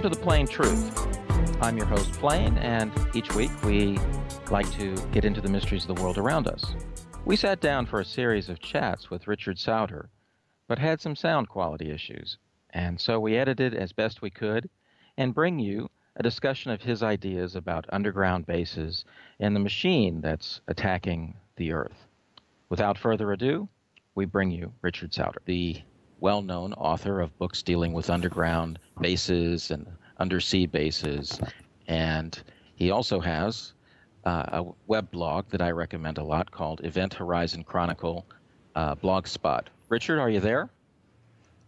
to The Plain Truth. I'm your host, Plain, and each week we like to get into the mysteries of the world around us. We sat down for a series of chats with Richard Sauder, but had some sound quality issues, and so we edited as best we could and bring you a discussion of his ideas about underground bases and the machine that's attacking the Earth. Without further ado, we bring you Richard Sauder, the well-known author of books dealing with underground bases and undersea bases, and he also has a web blog that I recommend a lot called Event Horizon Chronicle Blogspot. Richard, are you there?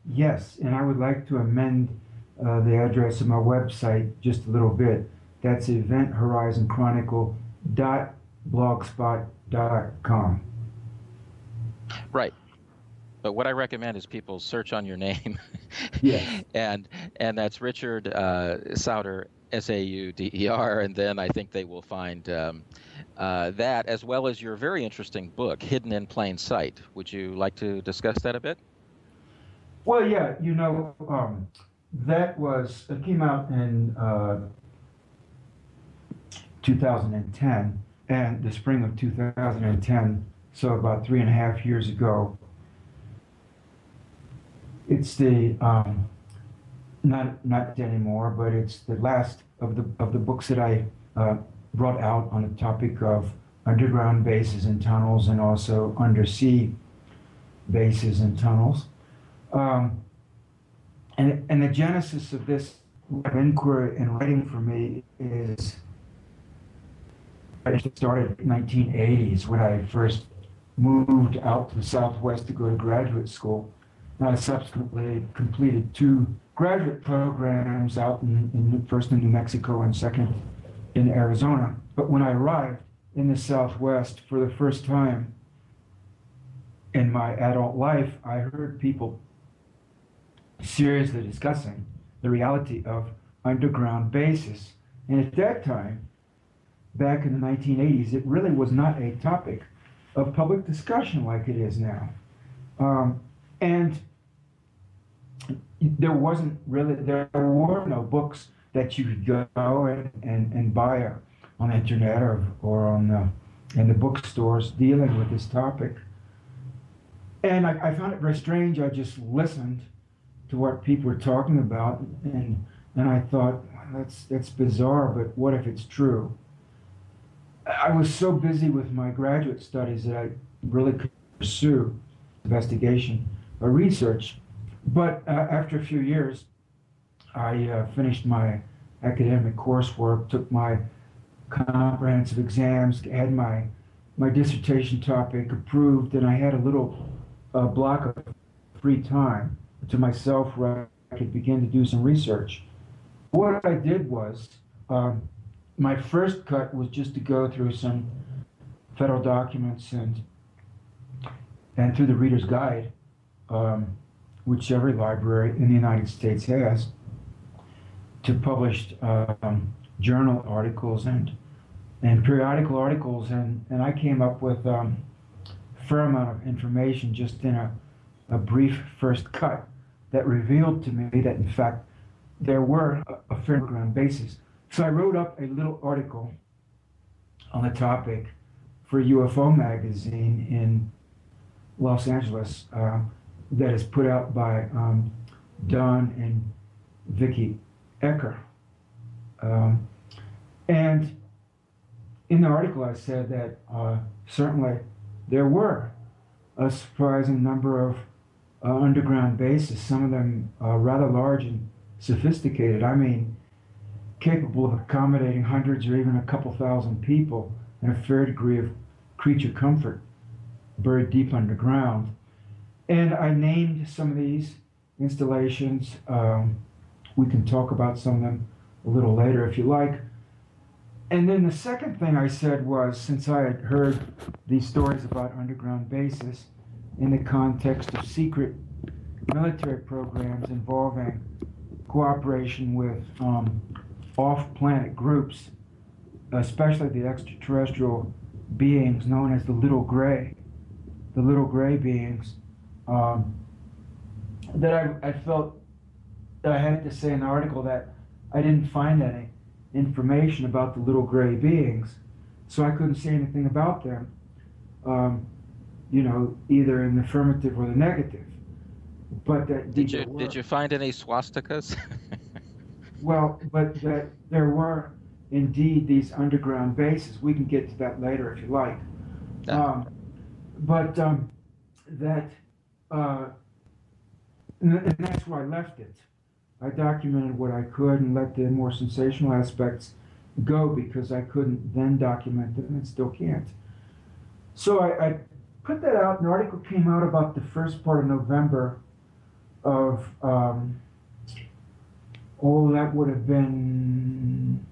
Yes, and I would like to amend the address of my website just a little bit. That's eventhorizonChronicle.blogspot.com. Right. But what I recommend is people search on your name. Yes. and that's Richard Sauder, Sauder, and then I think they will find that, as well as your very interesting book, Hidden in Plain Sight. Would you like to discuss that a bit? Well, yeah, it came out in 2010, and the spring of 2010, so about 3.5 years ago. It's the not anymore, but it's the last of the books that I brought out on the topic of underground bases and tunnels, and also undersea bases and tunnels. And the genesis of this inquiry and writing for me is I started in the 1980s when I first moved out to the Southwest to go to graduate school. I subsequently completed 2 graduate programs out first in New Mexico and second in Arizona. But when I arrived in the Southwest for the first time in my adult life, I heard people seriously discussing the reality of underground bases. And at that time, back in the 1980s, it really was not a topic of public discussion like it is now. And there were no books that you could go and buy on the internet or in the bookstores dealing with this topic. And I found it very strange. I just listened to what people were talking about, and I thought, well, that's bizarre, but what if it's true? I was so busy with my graduate studies that I really couldn't pursue investigation or research. But after a few years, I finished my academic coursework, took my comprehensive exams, had my dissertation topic approved, and I had a little block of free time to myself where I could begin to do some research. What I did was, my first cut was just to go through some federal documents and through the Reader's Guide, which every library in the United States has, to published journal articles and periodical articles, and I came up with a fair amount of information just in a brief first cut that revealed to me that in fact there were a fair underground bases. So I wrote up a little article on the topic for UFO magazine in Los Angeles that is put out by Don and Vicki Ecker. And in the article I said that certainly there were a surprising number of underground bases, some of them rather large and sophisticated. I mean, capable of accommodating hundreds or even a couple thousand people in a fair degree of creature comfort, buried deep underground. And I named some of these installations. We can talk about some of them a little later if you like. And then the second thing I said was, since I had heard these stories about underground bases in the context of secret military programs involving cooperation with off-planet groups, especially the extraterrestrial beings known as the little gray beings, that I felt that I had to say in the article that I didn't find any information about the little gray beings, so I couldn't say anything about them, you know, either in the affirmative or the negative. But that indeed there Did were. you find any swastikas? Well, but that there were indeed these underground bases. We can get to that later if you like. Yeah. Um, but that, uh, and that's where I left it. I documented what I could and let the more sensational aspects go because I couldn't then document them and still can't. So I put that out. An article came out about the first part of November of, that would have been,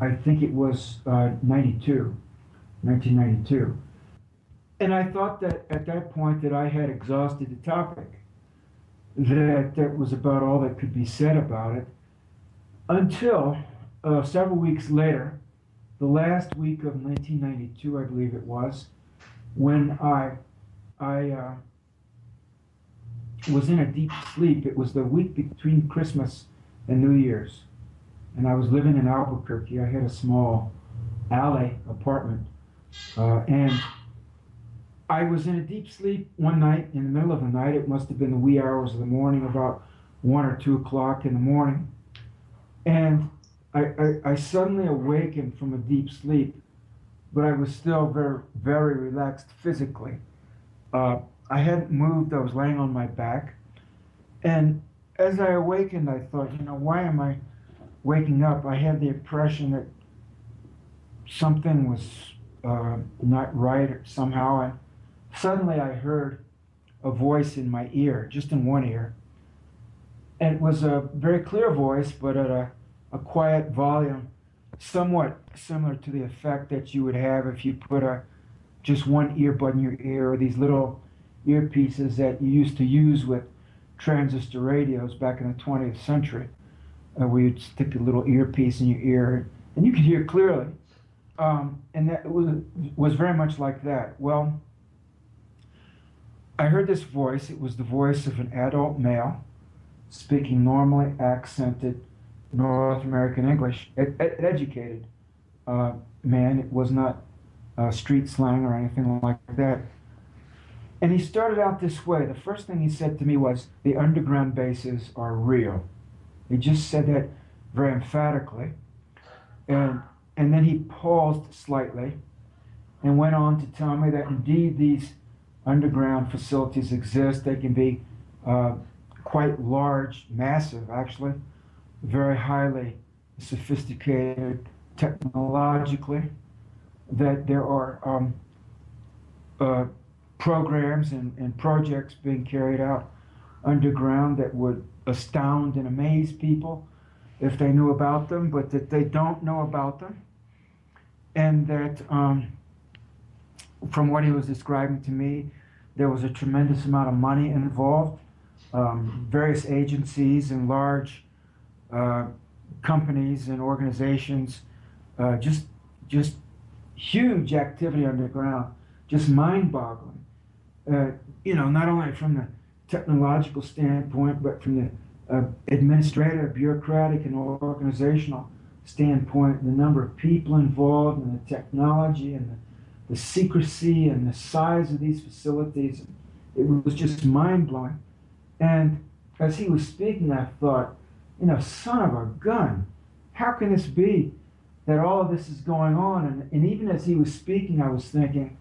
I think it was 1992. And I thought that at that point that I had exhausted the topic, that was about all that could be said about it, until several weeks later, the last week of 1992, I believe it was, when I was in a deep sleep. It was the week between Christmas and New Year's, and I was living in Albuquerque. I had a small alley apartment, and I was in a deep sleep one night. In the middle of the night, it must have been the wee hours of the morning, about 1 or 2 o'clock in the morning, and I suddenly awakened from a deep sleep, but I was still very, very relaxed physically. I hadn't moved. I was laying on my back, and as I awakened, I thought, you know, why am I waking up? I had the impression that something was not right somehow, and suddenly I heard a voice in my ear, just in one ear, and it was a very clear voice, but at a quiet volume, somewhat similar to the effect that you would have if you put just one earbud in your ear, or these little earpieces that you used to use with transistor radios back in the 20th century, where you'd stick a little earpiece in your ear and you could hear clearly. And that was very much like that. Well, I heard this voice. It was the voice of an adult male speaking normally accented North American English, educated man. It was not street slang or anything like that. And he started out this way. The first thing he said to me was, "The underground bases are real." He just said that very emphatically. And then he paused slightly and went on to tell me that indeed these underground facilities exist. They can be quite large, massive actually, very highly sophisticated technologically, that there are programs and projects being carried out underground that would astound and amaze people if they knew about them, but that they don't know about them. And that from what he was describing to me, there was a tremendous amount of money involved. Various agencies and large companies and organizations, just huge activity underground, just mind-boggling. You know, not only from the technological standpoint, but from the administrative, bureaucratic, and organizational standpoint, the number of people involved, and the technology, and the secrecy, and the size of these facilities. It was just mind-blowing. And as he was speaking, I thought, you know, son of a gun, how can this be that all of this is going on? And even as he was speaking, I was thinking,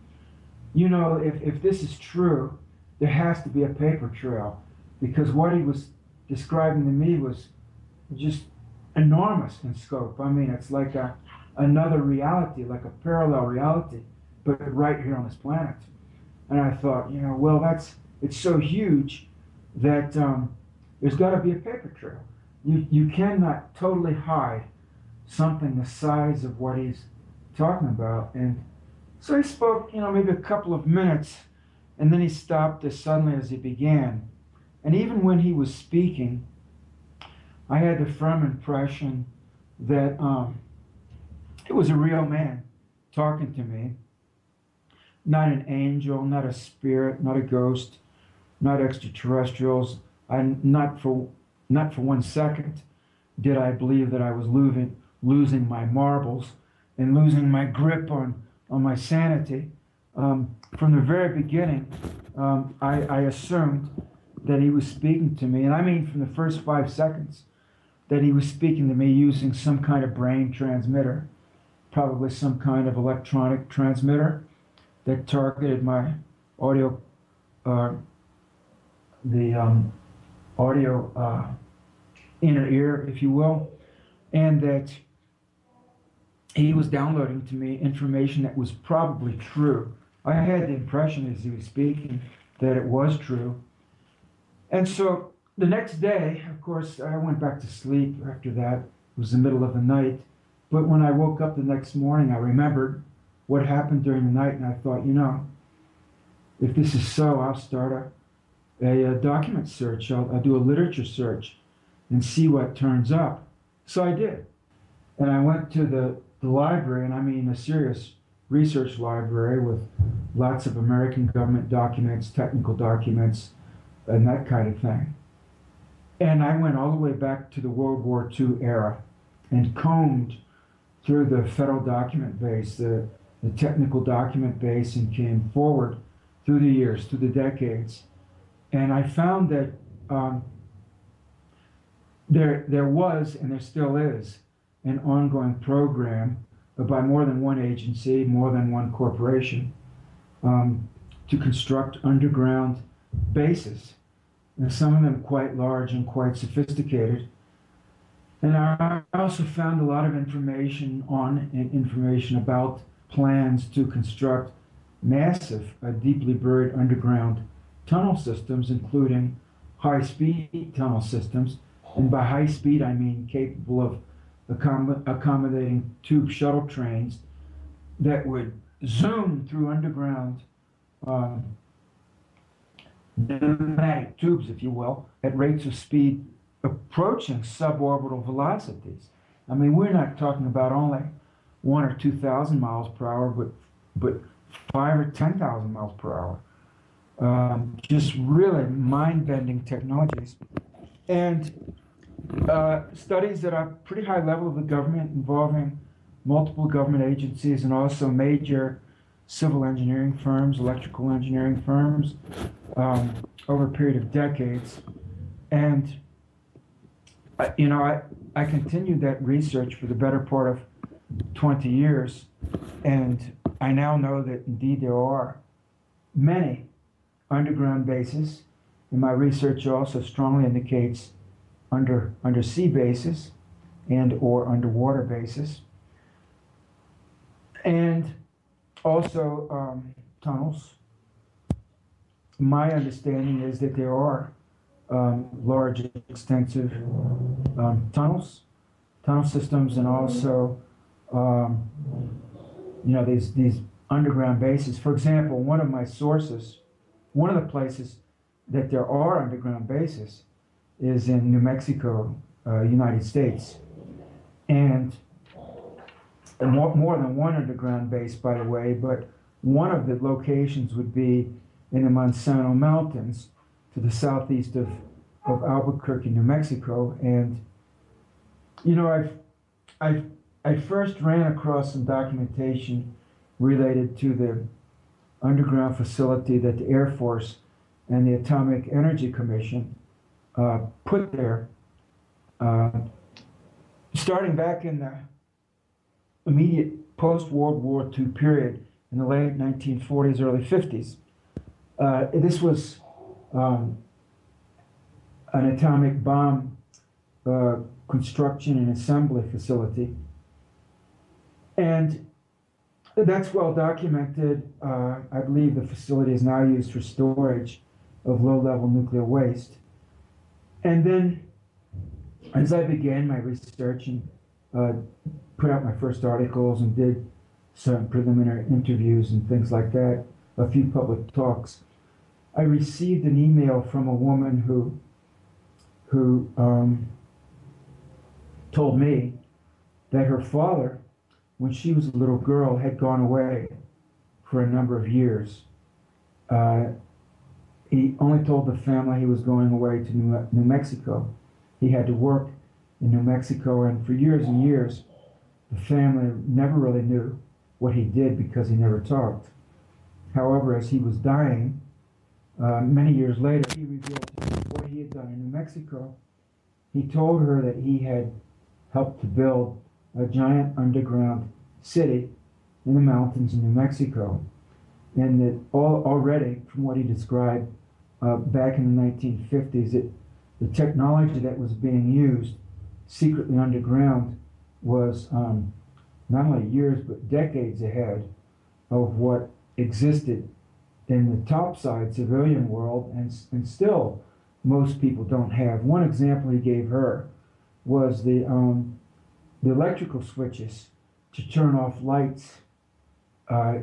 you know, if this is true, there has to be a paper trail, because what he was describing to me was just enormous in scope. I mean, it's like another reality, like a parallel reality, but right here on this planet. And I thought, you know, well, it's so huge that there's got to be a paper trail. You cannot totally hide something the size of what he's talking about. And so he spoke, you know, maybe a couple of minutes, and then he stopped as suddenly as he began. And even when he was speaking, I had the firm impression that it was a real man talking to me, not an angel, not a spirit, not a ghost, not extraterrestrials. Not for 1 second did I believe that I was losing my marbles and losing my grip on my sanity. From the very beginning, I assumed that he was speaking to me, and I mean from the first 5 seconds, that he was speaking to me using some kind of brain transmitter, probably some kind of electronic transmitter that targeted my audio, the audio inner ear, if you will, and that he was downloading to me information that was probably true. I had the impression as he was speaking that it was true. And so the next day, of course, I went back to sleep after that. It was the middle of the night. But when I woke up the next morning, I remembered what happened during the night, and I thought, if this is so, I'll start a document search. I'll do a literature search and see what turns up. So I did. And I went to the library, and I mean a serious research library with lots of American government documents, technical documents, and that kind of thing. And I went all the way back to the World War II era and combed through the federal document base, the technical document base, and came forward through the years, through the decades. And I found that there was, and there still is, an ongoing program by more than one agency, more than one corporation, to construct underground bases. And some of them quite large and quite sophisticated. And I also found a lot of information about plans to construct massive, deeply buried underground tunnel systems, including high-speed tunnel systems. And by high speed, I mean capable of accommodating tube shuttle trains that would zoom through underground pneumatic tubes, if you will, at rates of speed approaching suborbital velocities. I mean, we're not talking about only 1,000 or 2,000 miles per hour, but 5,000 or 10,000 miles per hour. Just really mind-bending technologies. And studies at a pretty high level of the government involving multiple government agencies and also major civil engineering firms, electrical engineering firms, over a period of decades. And, I continued that research for the better part of 20 years. And I now know that indeed there are many underground bases. And my research also strongly indicates undersea bases and or underwater bases. And also tunnels. My understanding is that there are large, extensive tunnel systems, and also these underground bases. For example, one of the places that there are underground bases is in New Mexico, United States, and more than one underground base, by the way, but one of the locations would be in the Monsanto Mountains to the southeast of Albuquerque, New Mexico. And I first ran across some documentation related to the underground facility that the Air Force and the Atomic Energy Commission put there, starting back in the immediate post-World War II period in the late 1940s, early 50s. This was an atomic bomb construction and assembly facility. And that's well documented. I believe the facility is now used for storage of low-level nuclear waste. And then, as I began my research and put out my first articles and did some preliminary interviews and things like that, a few public talks, I received an email from a woman who told me that her father, when she was a little girl, had gone away for a number of years. He only told the family he was going away to New Mexico. He had to work in New Mexico, and for years and years, the family never really knew what he did because he never talked. However, as he was dying, many years later, he revealed what he had done in New Mexico. He told her that he had helped to build a giant underground city in the mountains in New Mexico, and that already, from what he described back in the 1950s, the technology that was being used secretly underground was not only years but decades ahead of what existed in the topside civilian world, and still most people don't have. One example he gave her was the electrical switches to turn off lights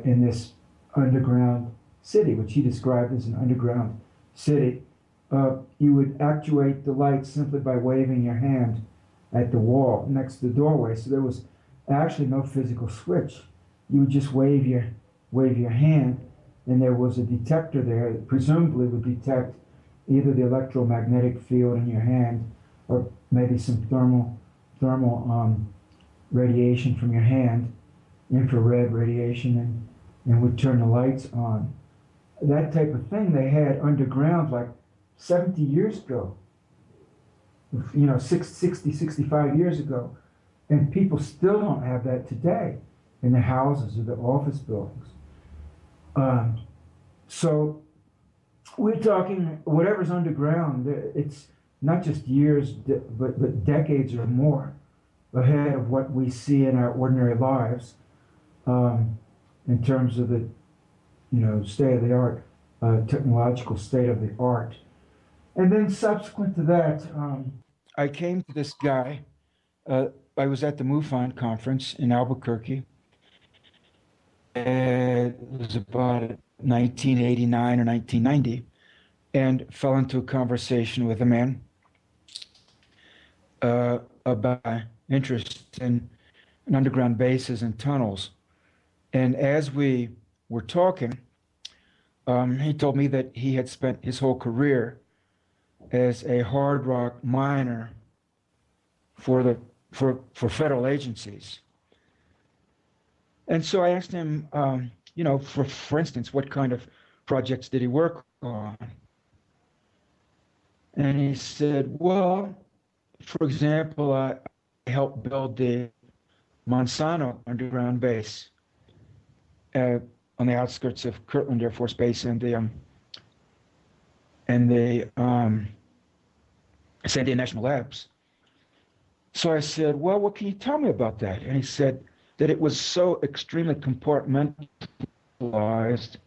in this underground city, which he described as an underground city. You would actuate the lights simply by waving your hand at the wall next to the doorway. So there was actually no physical switch. You would just wave your hand, and there was a detector there that presumably would detect either the electromagnetic field in your hand or maybe some thermal radiation from your hand, infrared radiation, and would turn the lights on. That type of thing they had underground like 70 years ago, 60, 65 years ago. And people still don't have that today in the houses or the office buildings. So we're talking whatever's underground, it's not just years, but decades or more ahead of what we see in our ordinary lives in terms of the state of the art, technological state of the art. And then subsequent to that, I came to this guy. I was at the MUFON conference in Albuquerque. It was about 1989 or 1990, and fell into a conversation with a man about interest in underground bases and tunnels. And as we were talking, he told me that he had spent his whole career as a hard rock miner for federal agencies. And so I asked him, for instance, what kind of projects did he work on? And he said, well, for example, I helped build the Monsanto underground base on the outskirts of Kirtland Air Force Base and the Sandia National Labs. So I said, well, what can you tell me about that? And he said that it was so extremely compartmentalized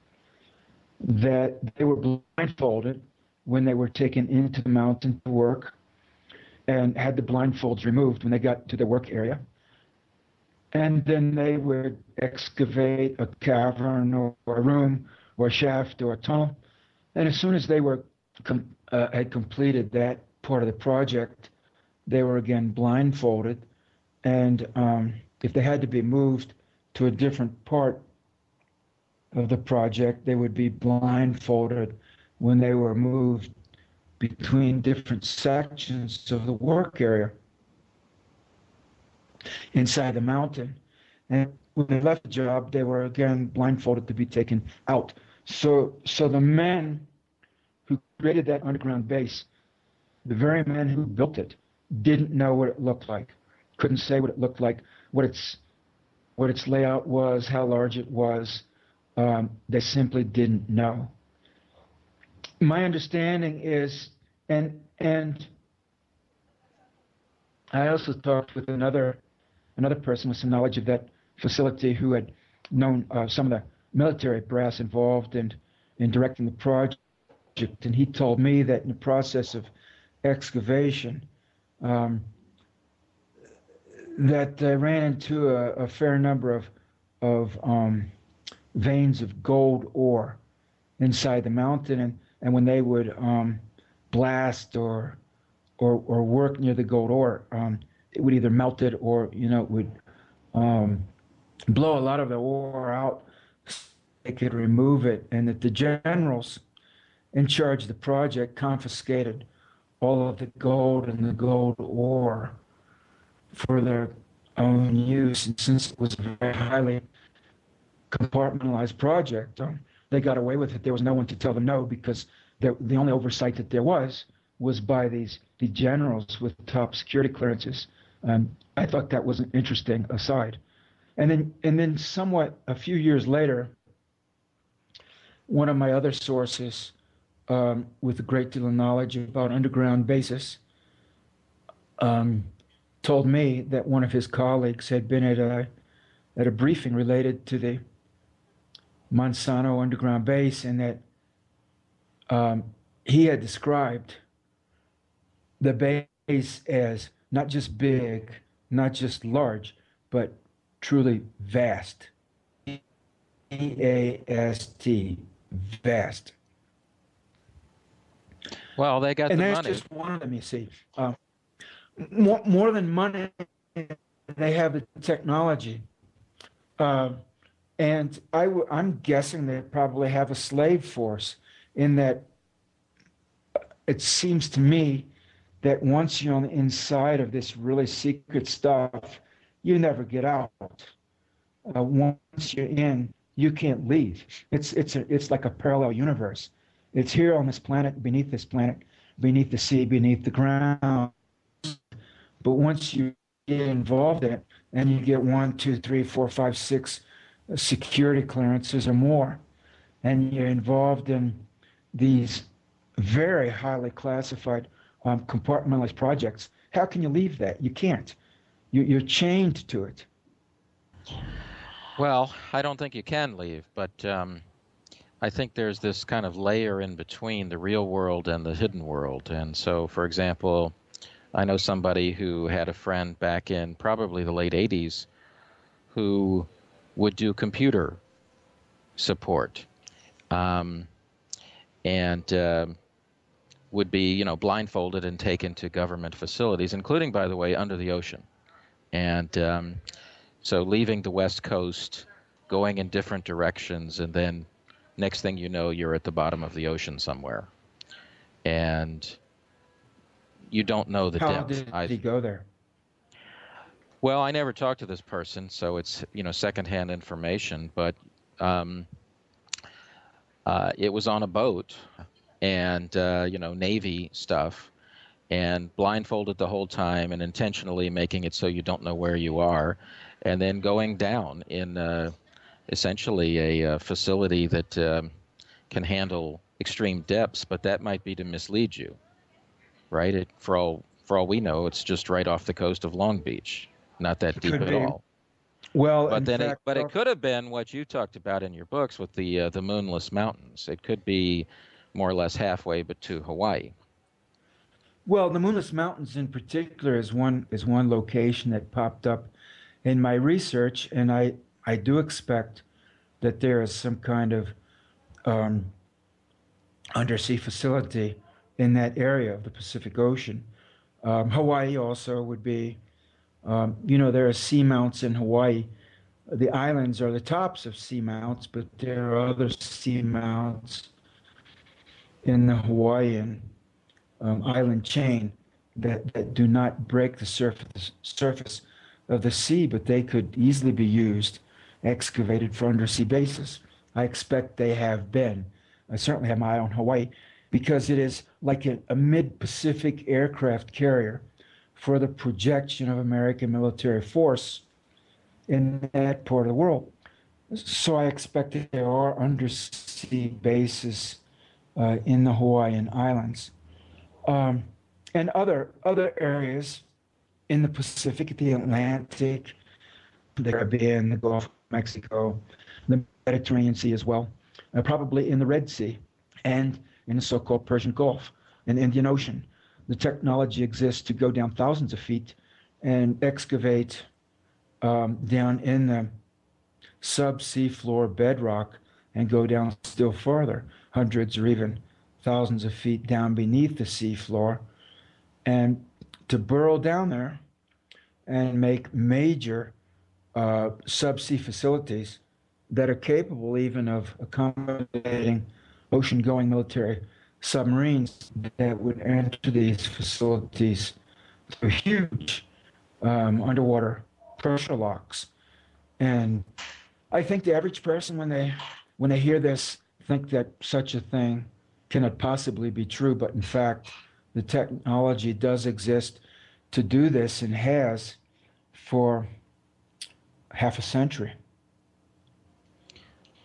that they were blindfolded when they were taken into the mountain to work, and had the blindfolds removed when they got to the work area. And then they would excavate a cavern or a room or a shaft or a tunnel. And as soon as they were had completed that part of the project, they were again blindfolded. And if they had to be moved to a different part of the project, they would be blindfolded when they were moved between different sections of the work area inside the mountain. And when they left the job, they were again blindfolded to be taken out. So the men who created that underground base, the very men who built it, didn't know what it looked like, couldn't say what it looked like, what its layout was, how large it was. They simply didn't know. My understanding is, and I also talked with another person with some knowledge of that facility who had known some of the military brass involved in directing the project, and he told me that in the process of excavation, that they ran into a fair number of veins of gold ore inside the mountain, and when they would blast or work near the gold ore, it would either melt it or it would blow a lot of the ore out so they could remove it, and that the generals in charge of the project confiscated all of the gold and the gold ore for their own use. And since it was a very highly compartmentalized project, they got away with it. There was no one to tell them no, because the only oversight that there was by the generals with top security clearances. I thought that was an interesting aside. And then somewhat a few years later, one of my other sources, with a great deal of knowledge about underground bases, told me that one of his colleagues had been at a briefing related to the Monsanto underground base, and that he had described the base as not just big, not just large, but truly vast. V-A-S-T, vast. Well, they got And the that's money. just one of them, you see. More than money, they have the technology. And I'm guessing they probably have a slave force, in that it seems to me that once you're on the inside of this really secret stuff, you never get out. Once you're in, you can't leave. It's like a parallel universe. It's here on this planet, beneath the sea, beneath the ground. But once you get involved in it, and you get 1, 2, 3, 4, 5, 6 security clearances or more, and you're involved in these very highly classified compartmentalized projects, how can you leave that? You can't. You're chained to it. Well, I don't think you can leave, but I think there's this kind of layer in between the real world and the hidden world. And so, for example, I know somebody who had a friend back in probably the late 80s who would do computer support, and would be, blindfolded and taken to government facilities, including, by the way, under the ocean. And so leaving the West Coast, going in different directions, and then next thing you know, you're at the bottom of the ocean somewhere. And you don't know the How depths. did he go there? Well, I never talked to this person, so it's, secondhand information, but it was on a boat, and, Navy stuff, and blindfolded the whole time, and intentionally making it so you don't know where you are, and then going down in essentially a facility that can handle extreme depths, but that might be to mislead you, right? For all we know, it's just right off the coast of Long Beach, not that deep at all. Well, But then, fact, it could have been what you talked about in your books with the moonless mountains. It could be more or less halfway, but to Hawaii. well, the Moonless Mountains in particular is one location that popped up in my research, and I do expect that there is some kind of undersea facility in that area of the Pacific Ocean. Hawaii also would be, there are seamounts in Hawaii. The islands are the tops of seamounts, but there are other seamounts in the Hawaiian island chain that do not break the surface of the sea, but they could easily be used, excavated for undersea bases. I expect they have been. I certainly have my eye on Hawaii, because it is like a mid-Pacific aircraft carrier for the projection of American military force in that part of the world. So I expect that there are undersea bases in the Hawaiian Islands, and other areas in the Pacific, the Atlantic, the Caribbean, the Gulf of Mexico, the Mediterranean Sea as well, probably in the Red Sea, and in the so-called Persian Gulf and Indian Ocean. The technology exists to go down thousands of feet and excavate down in the sub-sea floor bedrock and go down still further, hundreds or even thousands of feet down beneath the sea floor, and to burrow down there and make major subsea facilities that are capable even of accommodating ocean-going military submarines that would enter these facilities through huge underwater pressure locks. And I think the average person, when they hear this, think that such a thing cannot possibly be true. But in fact, the technology does exist to do this and has for half a century.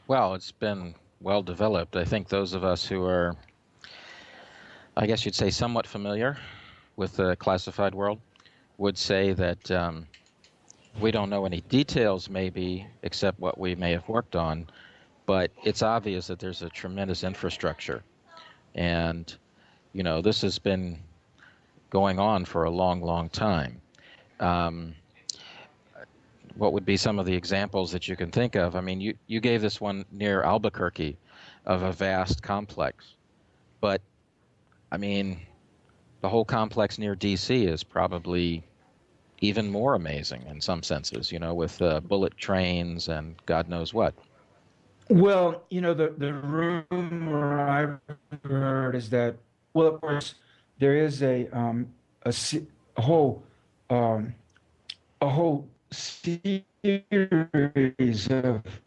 Well, it's been well developed. I think those of us who are, I guess you'd say, somewhat familiar with the classified world would say that we don't know any details, maybe, except what we may have worked on, but it's obvious that there's a tremendous infrastructure. And, this has been going on for a long, long time. Um, what would be some of the examples that you can think of? I mean, you gave this one near Albuquerque of a vast complex, but I mean, the whole complex near DC is probably even more amazing in some senses, with bullet trains and God knows what. Well, the rumor I've heard is that, well, of course, there is a, se- a whole um, a whole series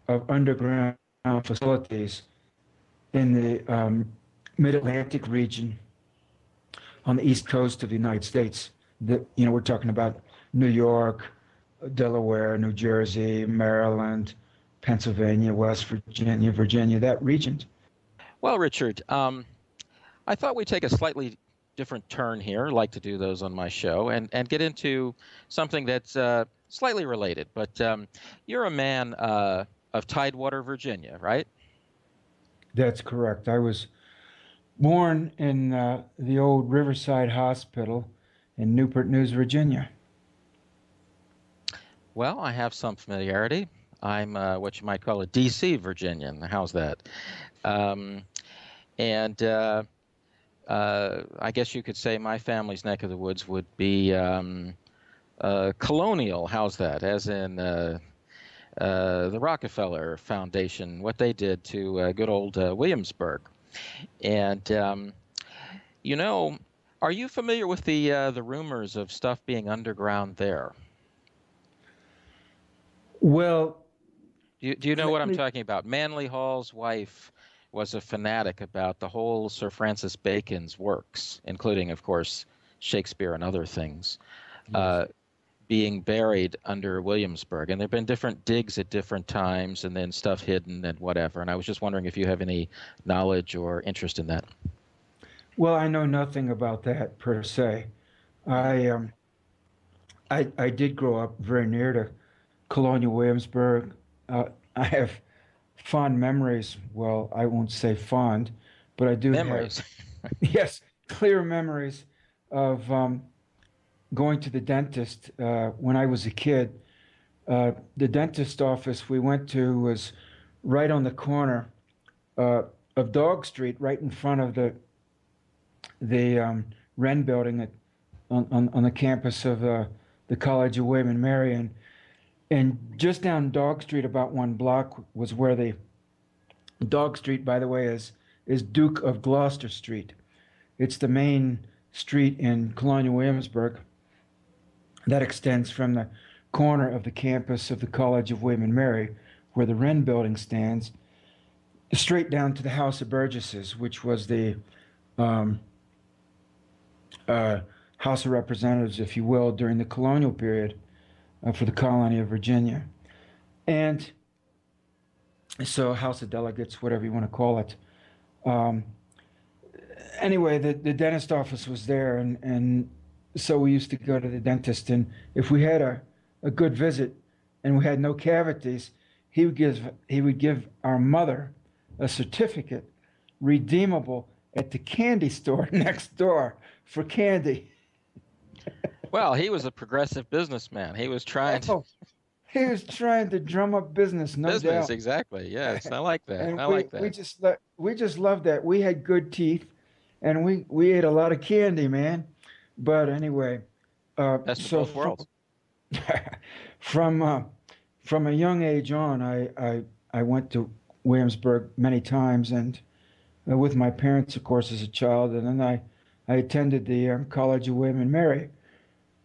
of underground facilities in the mid-Atlantic region on the east coast of the United States. We're talking about New York, Delaware, New Jersey, Maryland, Pennsylvania, West Virginia, Virginia, that region. Well, Richard, I thought we'd take a slightly different turn here, like to do those on my show, and get into something that's slightly related. But you're a man of Tidewater, Virginia, right? That's correct. I was born in the old Riverside Hospital in Newport News, Virginia. Well, I have some familiarity. I'm what you might call a DC Virginian. How's that? Um, and I guess you could say my family's neck of the woods would be colonial. How's that? As in the Rockefeller Foundation, what they did to good old Williamsburg. And you know, are you familiar with the rumors of stuff being underground there? Well, Do you know what let I'm me, talking about? Manly Hall's wife was a fanatic about the whole Sir Francis Bacon's works, including, of course, Shakespeare and other things, yes. uh, being buried under Williamsburg. And there have been different digs at different times and then stuff hidden and whatever. And I was just wondering if you have any knowledge or interest in that. Well, I know nothing about that per se. Mhm. I um, I did grow up very near to Colonial Williamsburg. I have fond memories. Well, I won't say fond, but I do have, Memories. yes, clear memories of going to the dentist when I was a kid. The dentist office we went to was right on the corner uh, of Dog Street, right in front of the Wren building on the campus of the College of William and Mary. And just down Dog Street, about one block, was where the Dog Street, by the way, is Duke of Gloucester Street. It's the main street in Colonial Williamsburg that extends from the corner of the campus of the College of William and Mary, where the Wren building stands, straight down to the House of Burgesses, which was the um, uh, House of Representatives, if you will, during the colonial period for the colony of Virginia. And so, House of Delegates, whatever you want to call it. Um, anyway, the dentist office was there, and so we used to go to the dentist. And if we had a good visit and we had no cavities, he would give our mother a certificate redeemable at the candy store next door for candy. Well, he was a progressive businessman. He was trying to Oh, he was trying to drum up business, no business, doubt. exactly. Yes, I like that. And I we like we that. just we just loved that. We had good teeth, and we ate a lot of candy, man. But anyway, Best of so both worlds. from uh, from a young age on, I went to Williamsburg many times, and with my parents, of course, as a child, and then I attended the College of William and Mary.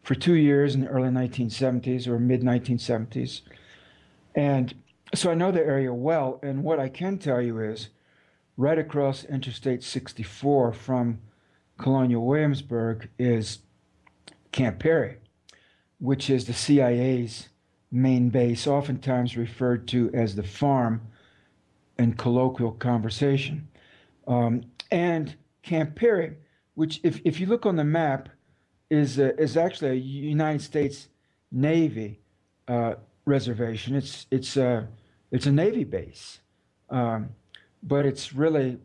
for 2 years in the early 1970s or mid 1970s. And so I know the area well. And what I can tell you is right across Interstate 64 from Colonial Williamsburg is Camp Perry, which is the CIA's main base, oftentimes referred to as the farm in colloquial conversation. And Camp Perry, which, if you look on the map, is actually a United States Navy reservation. It's a Navy base, but it's really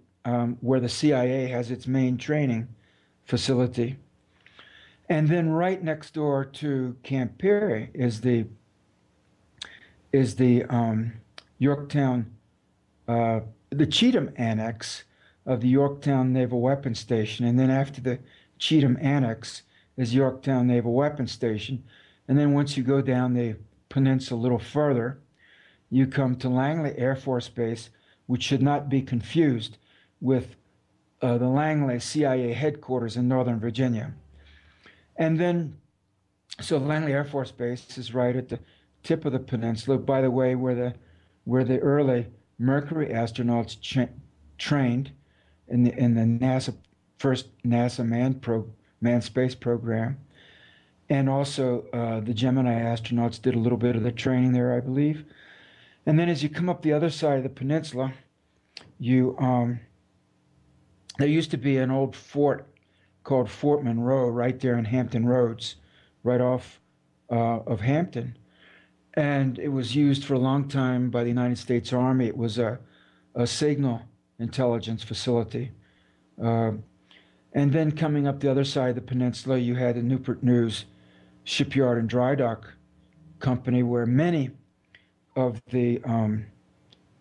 where the CIA has its main training facility. And then right next door to Camp Perry is the Yorktown, the Cheatham Annex of the Yorktown Naval Weapons Station. And then after the Cheatham Annex is Yorktown Naval Weapons Station. And then once you go down the peninsula a little further, you come to Langley Air Force Base, which should not be confused with the Langley CIA headquarters in Northern Virginia. And then, so Langley Air Force Base is right at the tip of the peninsula, by the way, where the early Mercury astronauts trained in the NASA first NASA manned space program, and also the Gemini astronauts did a little bit of the training there, I believe. And then as you come up the other side of the peninsula, you there used to be an old fort called Fort Monroe right there in Hampton Roads, right off of Hampton. And it was used for a long time by the United States Army. It was a signal intelligence facility. And then coming up the other side of the peninsula, you had the Newport News Shipyard and Dry Dock Company, where many of the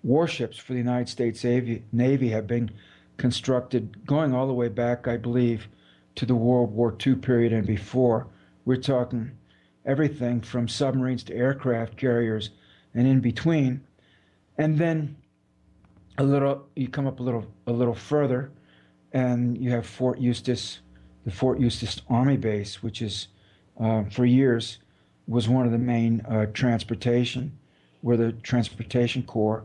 warships for the United States Navy have been constructed, going all the way back, I believe, to the World War II period and before. We're talking everything from submarines to aircraft carriers and in between. And then you come up a little further, and you have Fort Eustis, the Fort Eustis Army Base, which is for years was one of the main transportation, where the Transportation Corps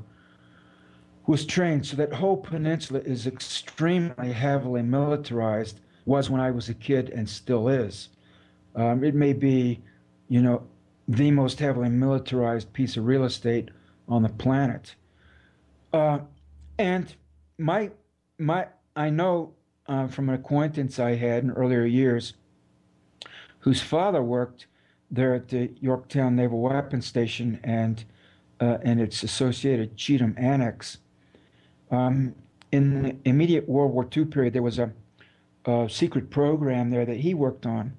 was trained. So that whole peninsula is extremely heavily militarized, was when I was a kid and still is. It may be, the most heavily militarized piece of real estate on the planet. And I know from an acquaintance I had in earlier years, whose father worked there at the Yorktown Naval Weapons Station and its associated Cheatham Annex. In the immediate World War II period, there was a secret program there that he worked on,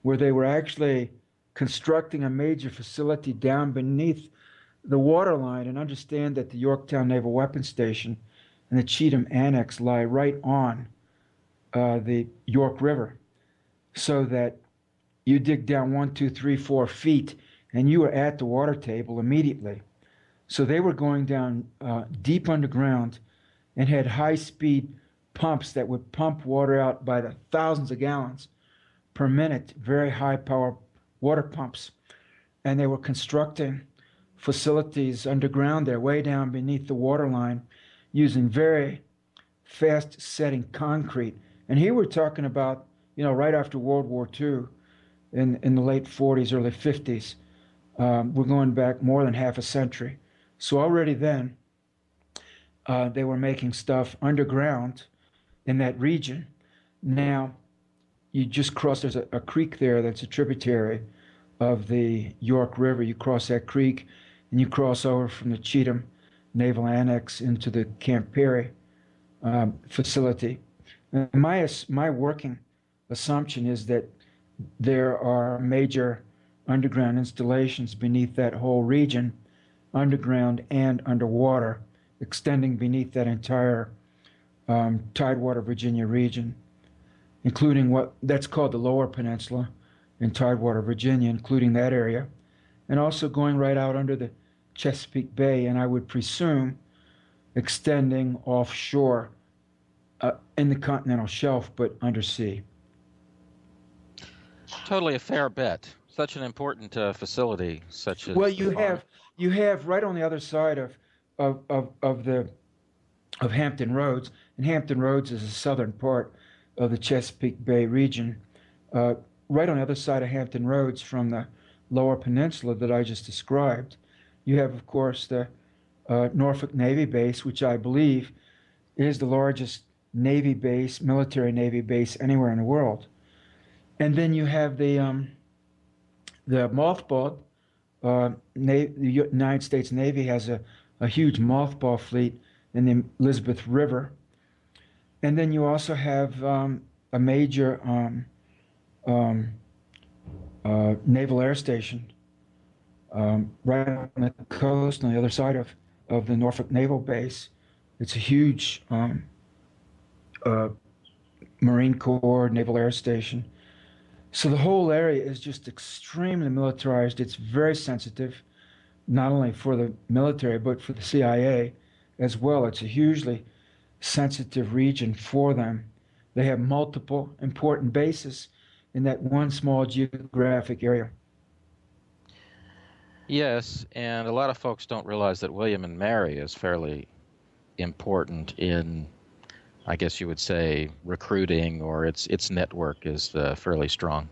where they were actually constructing a major facility down beneath the waterline. And understand that the Yorktown Naval Weapons Station and the Cheatham Annex lie right on the York River, so that you dig down 1, 2, 3, 4 feet, and you are at the water table immediately. So they were going down deep underground and had high-speed pumps that would pump water out by the thousands of gallons per minute, very high-power water pumps. And they were constructing facilities underground there, way down beneath the waterline, using very fast-setting concrete. And here we're talking about, right after World War II, in the late 40s, early 50s. We're going back more than half a century. So already then, they were making stuff underground in that region. Now, you just cross, there's a creek there that's a tributary of the York River. You cross that creek, and you cross over from the Cheatham Naval Annex into the Camp Perry facility. And my working assumption is that there are major underground installations beneath that whole region, underground and underwater, extending beneath that entire Tidewater, Virginia region, including what that's called the Lower Peninsula in Tidewater, Virginia, including that area, and also going right out under the Chesapeake Bay, and I would presume extending offshore in the continental shelf, but undersea. Totally a fair bet. Such an important facility, such Well, as the farm. you have right on the other side of the of Hampton Roads, and Hampton Roads is the southern part of the Chesapeake Bay region. Uh, right on the other side of Hampton Roads from the lower peninsula that I just described, you have, of course, the Norfolk Navy Base, which I believe is the largest Navy base, military Navy base anywhere in the world. And then you have the mothballed. The United States Navy has a huge mothball fleet in the Elizabeth River. And then you also have a major um, naval air station right on the coast on the other side of the Norfolk Naval Base. It's a huge uh, Marine Corps Naval Air Station. So the whole area is just extremely militarized. It's very sensitive, not only for the military, but for the CIA as well. It's a hugely sensitive region for them. They have multiple important bases in that one small geographic area. Yes, and a lot of folks don't realize that William and Mary is fairly important in, I guess you would say, recruiting, or its network is fairly strong.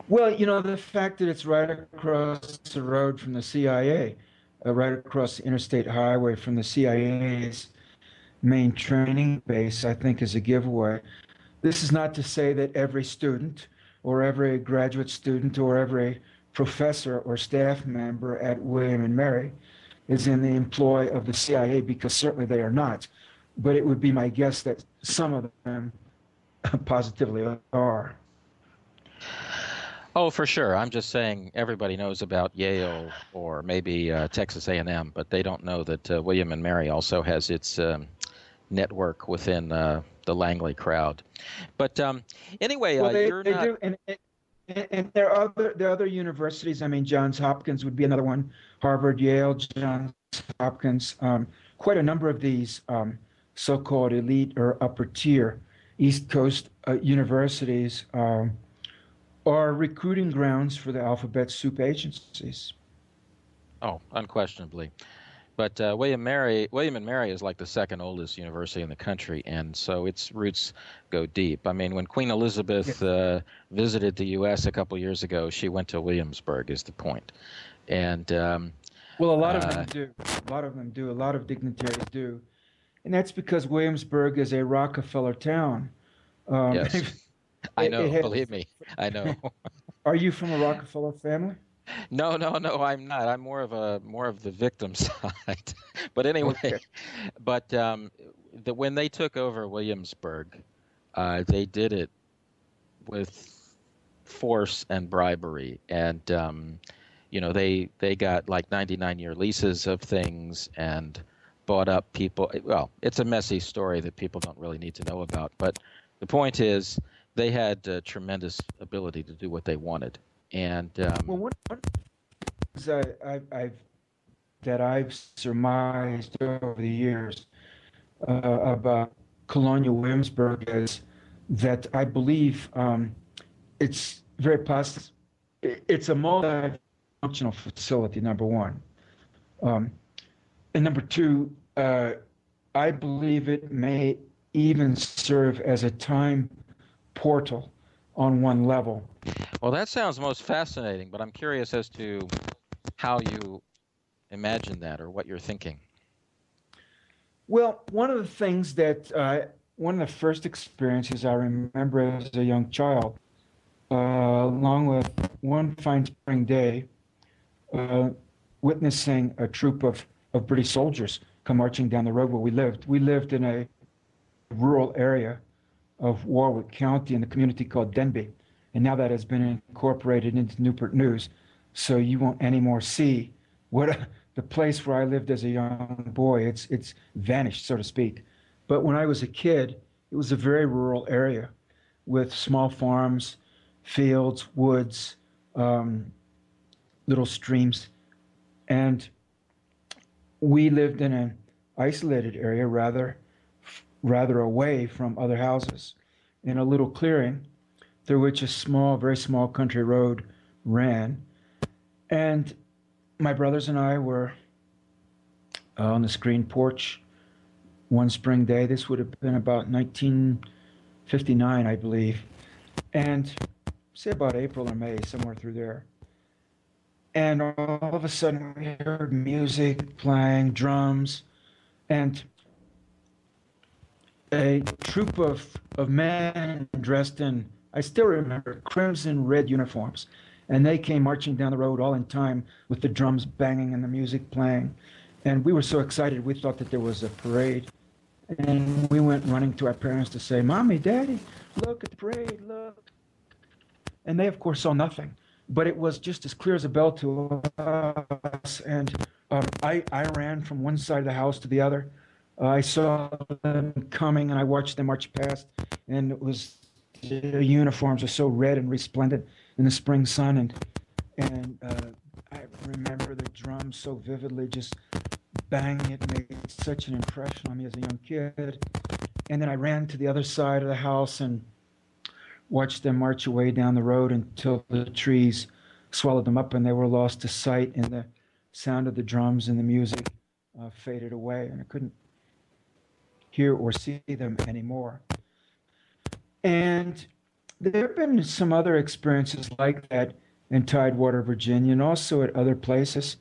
Well, the fact that it's right across the road from the CIA, right across the interstate highway from the CIA's main training base, I think is a giveaway. This is not to say that every student or every graduate student or every professor or staff member at William and Mary is in the employ of the CIA, because certainly they are not. But it would be my guess that some of them positively are. Oh, for sure. I'm just saying everybody knows about Yale or maybe Texas A&M, but they don't know that William and Mary also has its network within the Langley crowd. But anyway, Well, you're they not. do, and there are other universities. I mean, Johns Hopkins would be another one. Harvard, Yale, Johns Hopkins. Quite a number of these so-called elite or upper tier East Coast universities are recruiting grounds for the alphabet soup agencies. Oh, unquestionably. But William and Mary is like the second oldest university in the country, and so its roots go deep. I mean, when Queen Elizabeth Yes. visited the U.S. a couple years ago, she went to Williamsburg, is the point. And Well, a lot of them uh, do. A lot of them do. A lot of dignitaries do, and that's because Williamsburg is a Rockefeller town. yes, It, I it know. has. Believe me, I know. Are you from a Rockefeller family? No, no, no, I'm not. I'm more of the victim side. But anyway, Okay. but when they took over Williamsburg, they did it with force and bribery, and they got like 99-year leases of things and bought up people. Well, it's a messy story that people don't really need to know about, but the point is they had tremendous ability to do what they wanted, and Well, one things that I've surmised over the years about Colonial Williamsburg is that I believe it's very possible. It's a multi-functional facility. Number one, um, and number two, I believe it may even serve as a time portal on one level. well, that sounds most fascinating, but I'm curious as to how you imagine that or what you're thinking. Well, one of the first experiences I remember as a young child, along with one fine spring day, uh, witnessing a troop of British soldiers come marching down the road where we lived. We lived in a rural area of Warwick County in a community called Denby, and now that has been incorporated into Newport News. So you won't anymore see what the place where I lived as a young boy. It's vanished, so to speak. But when I was a kid, it was a very rural area with small farms, fields, woods, um, little streams, and we lived in an isolated area, rather away from other houses, in a little clearing through which a small, very small country road ran. And my brothers and I were on the screen porch one spring day. This would have been about 1959, I believe. And say about April or May, somewhere through there. And all of a sudden we heard music playing, drums, and a troop of men dressed in, I still remember, crimson red uniforms. And they came marching down the road all in time with the drums banging and the music playing. And we were so excited, we thought that there was a parade. And we went running to our parents to say, Mommy, Daddy, look at the parade, look. And they, of course, saw nothing. But it was just as clear as a bell to us. And I ran from one side of the house to the other. I saw them coming, and I watched them march past. And it was, the uniforms were so red and resplendent in the spring sun. And I remember the drums so vividly, just banging. It made such an impression on me as a young kid. And then I ran to the other side of the house and watched them march away down the road until the trees swallowed them up and they were lost to sight, and the sound of the drums and the music faded away, and I couldn't hear or see them anymore. And there have been some other experiences like that in Tidewater, Virginia, and also at other places.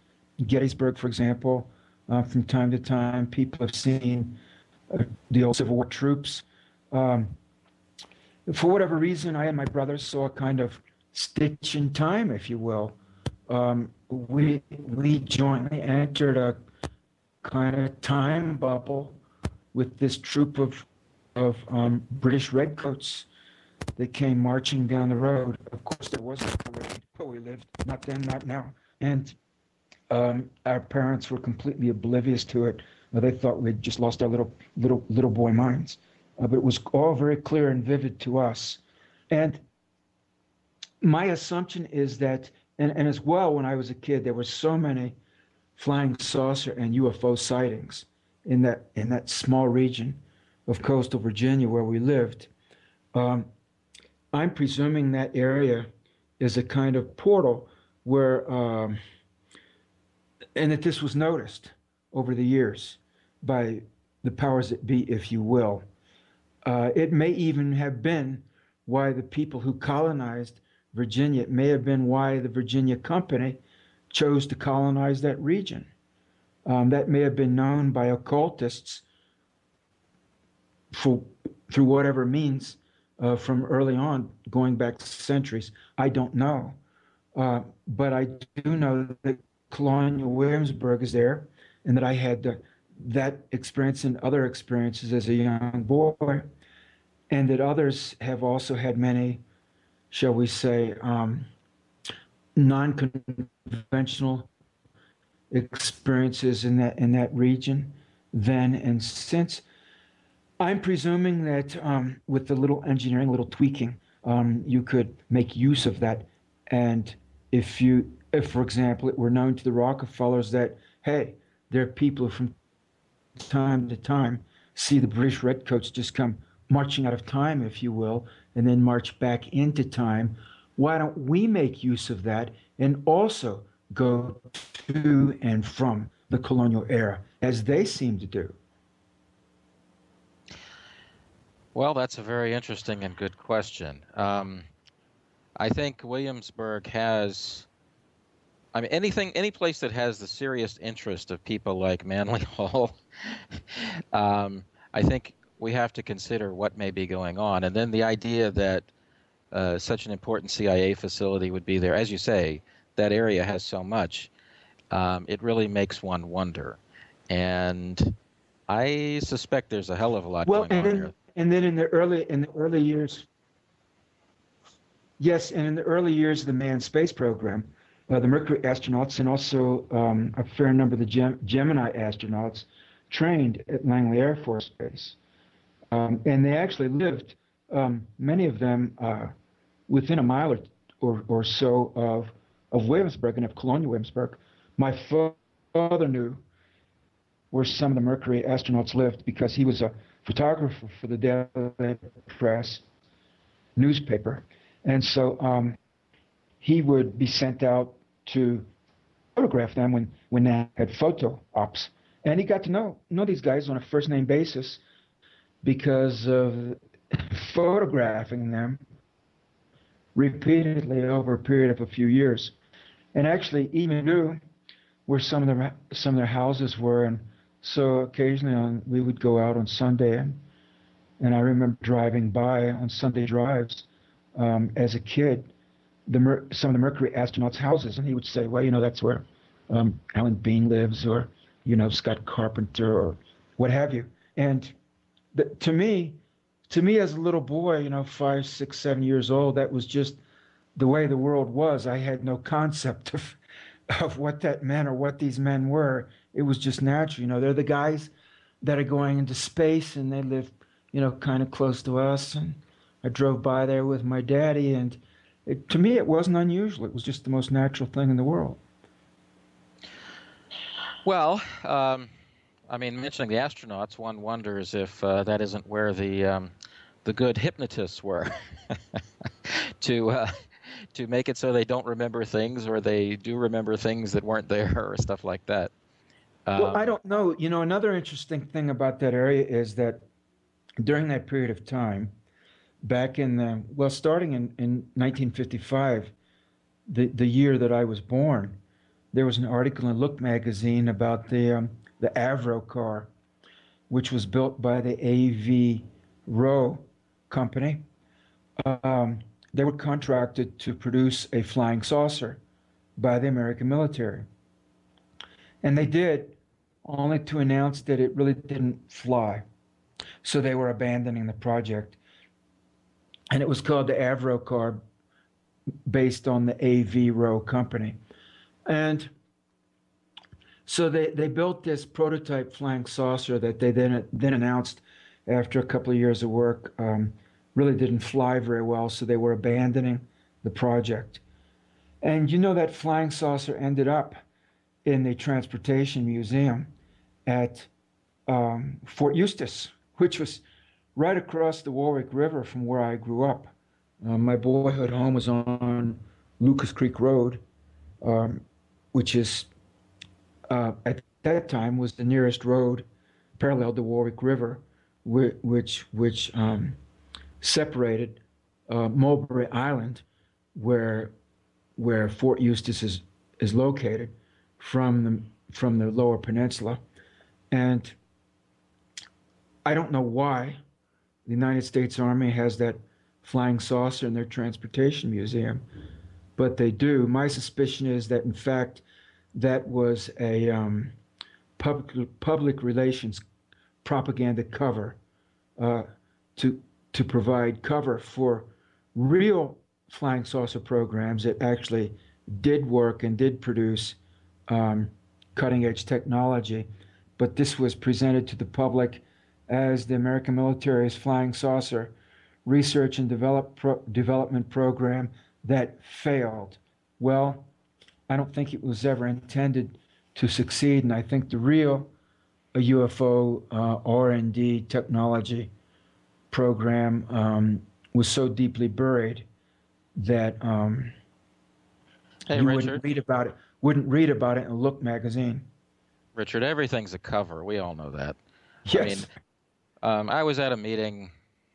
Gettysburg, for example, from time to time, people have seen the old Civil War troops. For whatever reason, I and my brothers saw a kind of stitch in time, if you will. We jointly entered a kind of time bubble with this troop of British redcoats that came marching down the road. Of course, there wasn't a parade where we lived, not then, not now. And our parents were completely oblivious to it. They thought we'd just lost our little boy minds. But it was all very clear and vivid to us. And my assumption is that, and as well, when I was a kid, there were so many flying saucer and UFO sightings in that small region of coastal Virginia where we lived. I'm presuming that area is a kind of portal where, and that this was noticed over the years by the powers that be, if you will. It may even have been why the people who colonized Virginia, it may have been why the Virginia Company chose to colonize that region. That may have been known by occultists through whatever means from early on, going back centuries. I don't know. But I do know that Colonial Williamsburg is there, and that I had that experience and other experiences as a young boy, and that others have also had many, shall we say, non-conventional experiences in that region then and since. I'm presuming that with a little engineering, a little tweaking, you could make use of that. And if, for example, it were known to the Rockefellers that, hey, there are people who from time to time see the British redcoats just come marching out of time, if you will, and then march back into time, why don't we make use of that and also go to and from the colonial era, as they seem to do? Well, that's a very interesting and good question. I think Williamsburg has, I mean, any place that has the serious interest of people like Manly Hall, I think we have to consider what may be going on. And then the idea that such an important CIA facility would be there, as you say, that area has so much, it really makes one wonder. And I suspect there's a hell of a lot going on there. And then in the early years, yes, and in the early years of the manned space program, the Mercury astronauts and also a fair number of the Gemini astronauts trained at Langley Air Force Base. And they actually lived, many of them, within a mile or so of Williamsburg and of Colonial Williamsburg. My father knew where some of the Mercury astronauts lived because he was a photographer for the Daily Press newspaper. And so he would be sent out to photograph them when they had photo ops. And he got to know these guys on a first name basis because of photographing them repeatedly over a period of a few years. And actually, even knew where some of their houses were. And so occasionally we would go out on Sunday, and I remember driving by on Sunday drives as a kid, some of the Mercury astronauts' houses, and he would say, well, that's where Alan Bean lives, or Scott Carpenter, or what have you. And to me as a little boy, 5, 6, 7 years old, that was just the way the world was. I had no concept of what that meant or what these men were. It was just natural. They're the guys that are going into space, and they live, kind of close to us. And I drove by there with my daddy, and to me, it wasn't unusual. It was just the most natural thing in the world. Well, mentioning the astronauts, one wonders if that isn't where the good hypnotists were to make it so they don't remember things, or they do remember things that weren't there, or stuff like that. Well, I don't know. Another interesting thing about that area is that during that period of time, back starting in 1955, the year that I was born, there was an article in Look magazine about the Avro car, which was built by the A.V. Rowe company. They were contracted to produce a flying saucer by the American military. And they did, only to announce that it really didn't fly. So they were abandoning the project. And it was called the Avro car, based on the A.V. Rowe company. And so they built this prototype flying saucer that they then announced after a couple of years of work really didn't fly very well, so they were abandoning the project. And that flying saucer ended up in the Transportation Museum at Fort Eustis, which was right across the Warwick River from where I grew up. My boyhood home was on Lucas Creek Road, which is at that time was the nearest road parallel to Warwick River, which separated Mulberry Island, where Fort Eustis is located, from the Lower Peninsula. And I don't know why the United States Army has that flying saucer in their Transportation Museum, but they do. My suspicion is that, in fact, that was a public relations propaganda cover to provide cover for real flying saucer programs that actually did work and did produce cutting-edge technology. But this was presented to the public as the American military's flying saucer research and development program that failed. Well, I don't think it was ever intended to succeed, and I think the real UFO R&D technology program was so deeply buried that you wouldn't read about it in Look magazine. Richard, everything's a cover. We all know that. Yes. I was at a meeting,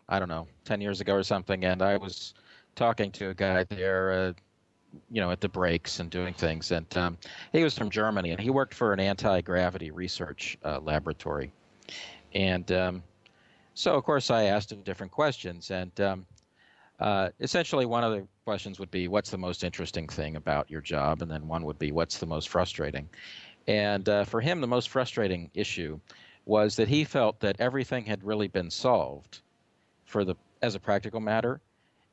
I don't know, 10 years ago or something, and I was talking to a guy there, at the breaks and doing things. And he was from Germany, and he worked for an anti-gravity research laboratory. And so, of course, I asked him different questions. And essentially, one of the questions would be, what's the most interesting thing about your job? And then one would be, what's the most frustrating? And for him, the most frustrating issue was that he felt that everything had really been solved as a practical matter.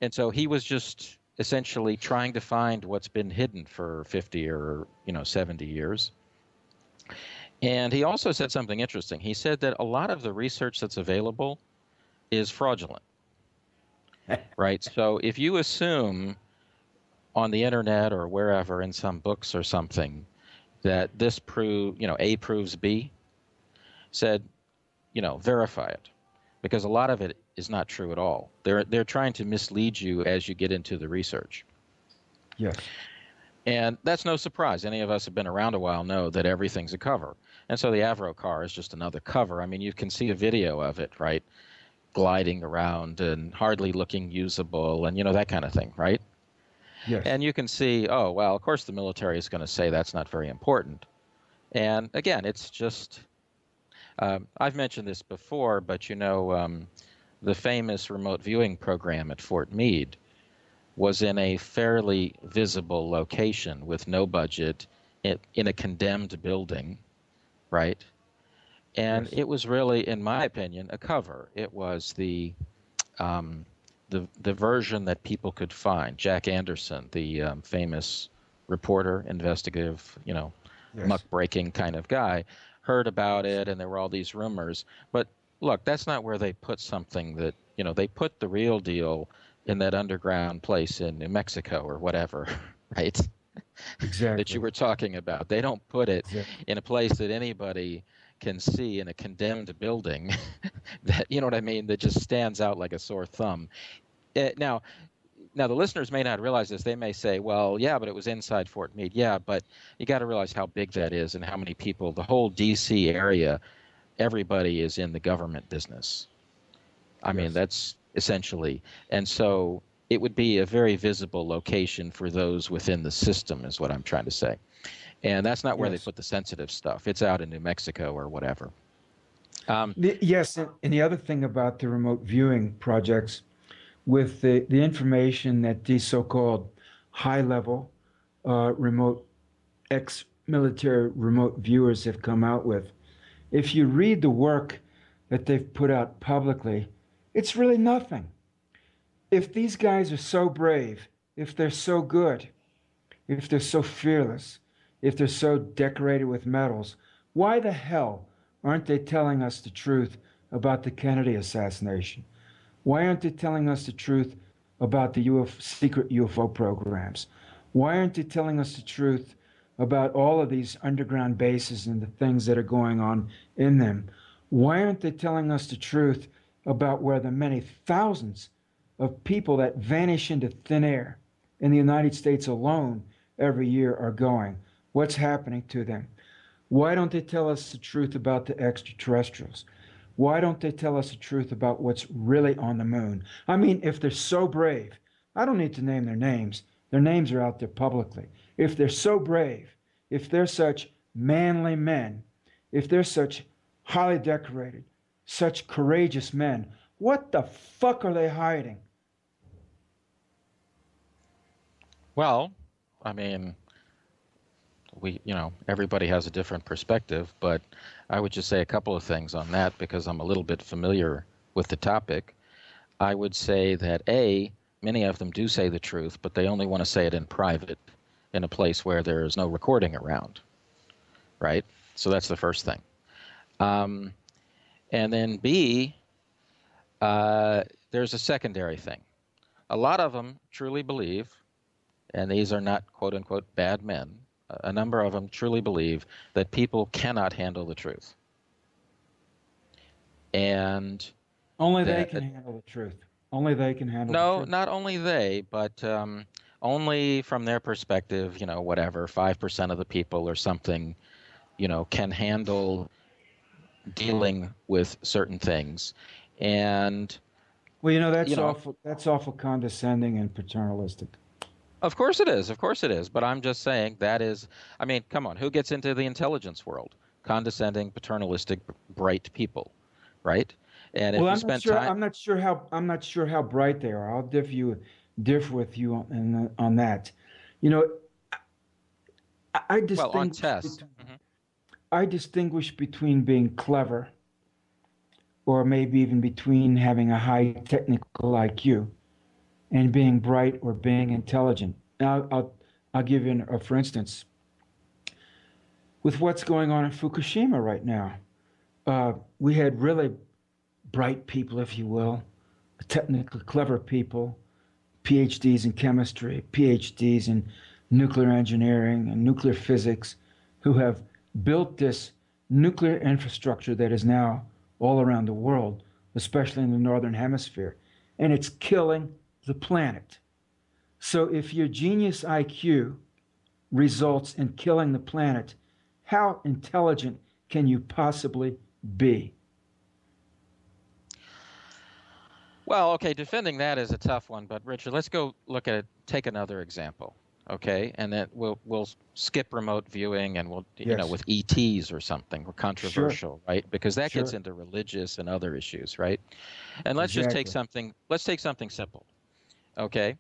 And so he was just essentially trying to find what's been hidden for 50 or 70 years. And he also said something interesting. He said that a lot of the research that's available is fraudulent. Right? So if you assume on the internet or wherever in some books or something that this A proves B, said, verify it. Because a lot of it is not true at all. They're trying to mislead you as you get into the research. Yes. And that's no surprise. Any of us have been around a while know that everything's a cover. And so the Avro car is just another cover. I mean, you can see a video of it, right? Gliding around and hardly looking usable and, that kind of thing, right? Yes. And you can see, oh, well, of course the military is going to say that's not very important. And again, it's just, I've mentioned this before, but the famous remote viewing program at Fort Meade was in a fairly visible location with no budget in a condemned building, right? And Yes. it was really, in my opinion, a cover. It was the version that people could find. Jack Anderson, the famous reporter, investigative, Yes. muck-breaking kind of guy, heard about it, and there were all these rumors. But look, that's not where they put something that, they put the real deal in that underground place in New Mexico or whatever, right? That you Exactly. were talking about. They don't put it Exactly. in a place that anybody can see in a condemned building that, you know what I mean, that just stands out like a sore thumb. Now, the listeners may not realize this. They may say, well, yeah, but it was inside Fort Meade. Yeah, but you got to realize how big that is and how many people, the whole D.C. area, everybody is in the government business. I mean, Yes. that's essentially. And so it would be a very visible location for those within the system, is what I'm trying to say. And that's not where they Yes. put the sensitive stuff. It's out in New Mexico or whatever. Um, Yes, and the other thing about the remote viewing projects, with the information that these so-called high-level remote ex-military remote viewers have come out with, if you read the work that they've put out publicly, it's really nothing. If these guys are so brave, if they're so good, if they're so fearless, if they're so decorated with medals, why the hell aren't they telling us the truth about the Kennedy assassination? Why aren't they telling us the truth about the secret UFO programs? Why aren't they telling us the truth about all of these underground bases and the things that are going on in them? Why aren't they telling us the truth about where the many thousands of people that vanish into thin air in the United States alone every year are going? What's happening to them? Why don't they tell us the truth about the extraterrestrials? Why don't they tell us the truth about what's really on the moon? I mean, if they're so brave, I don't need to name their names. Their names are out there publicly. If they're so brave, if they're such manly men, if they're such highly decorated, such courageous men, what the fuck are they hiding? well, I mean, everybody has a different perspective, but I would just say a couple of things on that because I'm a little bit familiar with the topic. I would say that many of them do say the truth, but they only want to say it in private, in a place where there is no recording around, right? So that's the first thing. Um, and then B, there's a secondary thing. A lot of them truly believe, and these are not quote unquote bad men, a number of them truly believe that people cannot handle the truth. And Only they can that, handle the truth. Only they can handle the no, truth. not only they, but only from their perspective, whatever, 5% of the people or something, can handle dealing with certain things. And, Well, you that's know, awful. That's awful condescending and paternalistic. of course it is. Of course it is. But I'm just saying that is, I mean, come on, who gets into the intelligence world? Condescending, paternalistic, bright people, right? And Well, if you spend time, I'm not sure how bright they are. I'll differ with you on that. You know, I well, on distinguish tests. between Hmm. being clever, or maybe even between having a high technical IQ and being bright or being intelligent. Now, I'll give you for instance, with what's going on in Fukushima right now. We had really bright people, if you will, technically clever people, PhDs in chemistry, PhDs in nuclear engineering and nuclear physics, who have built this nuclear infrastructure that is now all around the world especially in the northern hemisphere, and it's killing the planet. So if your genius IQ results in killing the planet, how intelligent can you possibly be? Well, okay, defending that is a tough one, but Richard, let's go take another example, okay? And then we'll skip remote viewing and we'll, Yes, with ETs or something, or sure, controversial, right? Because that gets sure, into religious and other issues, right? And exactly. let's take something simple, okay?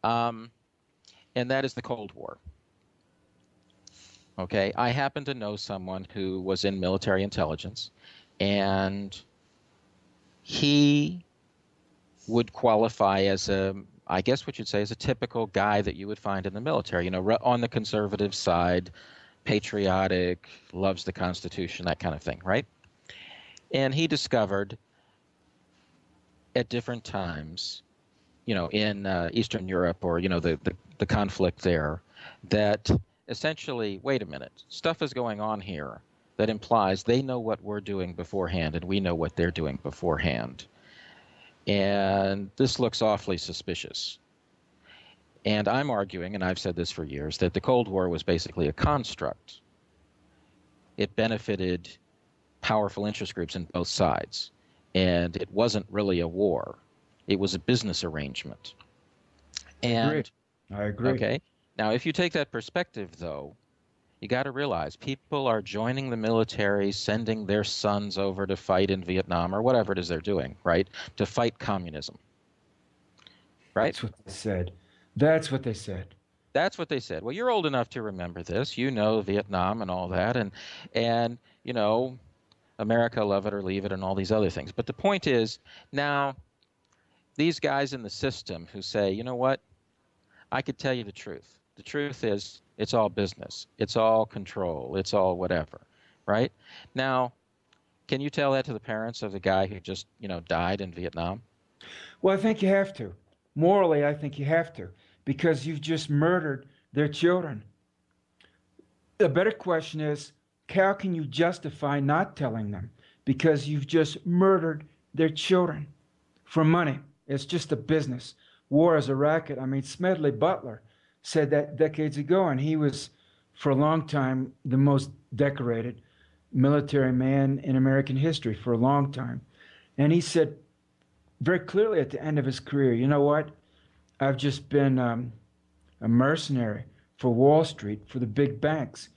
Um, and that is the Cold War. Okay, I happen to know someone who was in military intelligence, and he would qualify as I guess what you'd say is a typical guy that you would find in the military, on the conservative side, patriotic, loves the Constitution, that kind of thing, right? And he discovered at different times, in Eastern Europe, or, the conflict there, that essentially, wait a minute, stuff is going on here that implies they know what we're doing beforehand and we know what they're doing beforehand. And this looks awfully suspicious. And I'm arguing, and I've said this for years, that the Cold War was basically a construct. It benefited powerful interest groups in both sides. And it wasn't really a war. It was a business arrangement. I agree. And, I agree. okay, now if you take that perspective, though, you got to realize people are joining the military, sending their sons over to fight in Vietnam or whatever it is they're doing, right? To fight communism, right? That's what they said. That's what they said. That's what they said. Well, you're old enough to remember this. You know Vietnam and all that, and America, love it or leave it, and all these other things. But the point is, now these guys in the system who say, you know what, I could tell you the truth. The truth is, it's all business. It's all control. It's all whatever, right? Now, can you tell that to the parents of the guy who just, died in Vietnam? Well, I think you have to. Morally, I think you have to, because you've just murdered their children. The better question is, how can you justify not telling them? Because you've just murdered their children for money. It's just a business. War is a racket. I mean, Smedley Butler said that decades ago, and he was, for a long time, the most decorated military man in American history for a long time. And he said very clearly at the end of his career, you know what? I've just been a mercenary for Wall Street, for the big banks.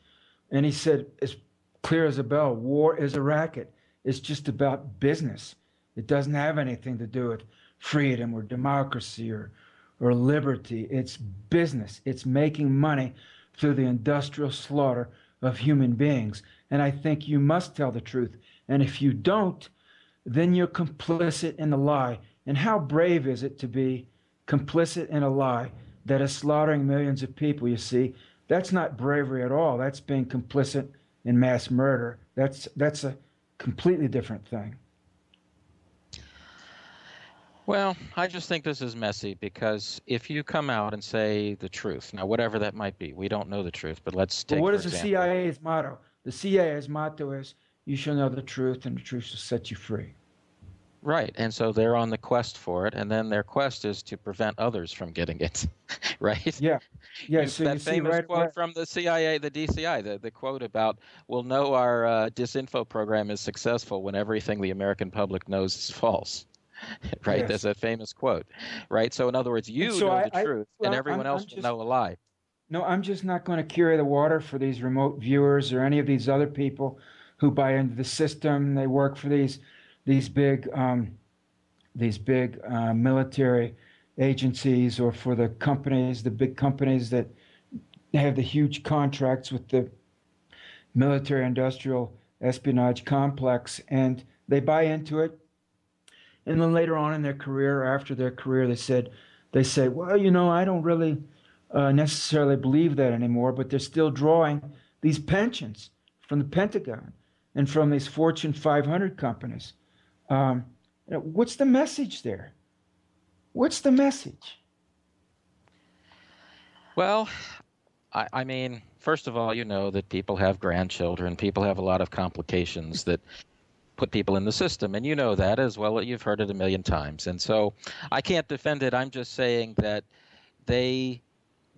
And he said, as clear as a bell, war is a racket. It's just about business. It doesn't have anything to do with freedom or democracy or liberty. It's business. It's making money through the industrial slaughter of human beings. And I think you must tell the truth. And if you don't, then you're complicit in the lie. And how brave is it to be complicit in a lie that is slaughtering millions of people, you see? That's not bravery at all. That's being complicit in mass murder. That's a completely different thing. Well, I just think this is messy because if you come out and say the truth, now whatever that might be, we don't know the truth, but let's But take, what for is the example, CIA's motto? The CIA's motto is, you shall know the truth, and the truth shall set you free. right, and so they're on the quest for it, and then their quest is to prevent others from getting it, right? Yeah. Yeah. So you That see famous right quote from the CIA, the DCI, the quote about, we'll know our disinfo program is successful when everything the American public knows is false. Right? That's yes. a famous quote, right? So in other words, And you so know the truth and well, everyone else will know a lie. no, I'm just not going to carry the water for these remote viewers or any of these other people who buy into the system. They work for these big military agencies, or for the companies, the big companies that have the huge contracts with the military industrial espionage complex, and they buy into it. And then later on in their career, after their career, they say, well, I don't really necessarily believe that anymore, but they're still drawing these pensions from the Pentagon and from these Fortune 500 companies. What's the message there? What's the message? Well, I mean, first of all, you know that people have grandchildren, people have a lot of complications that put people in the system, and you know that as well. You've heard it a million times, and so I can't defend it. I'm just saying that they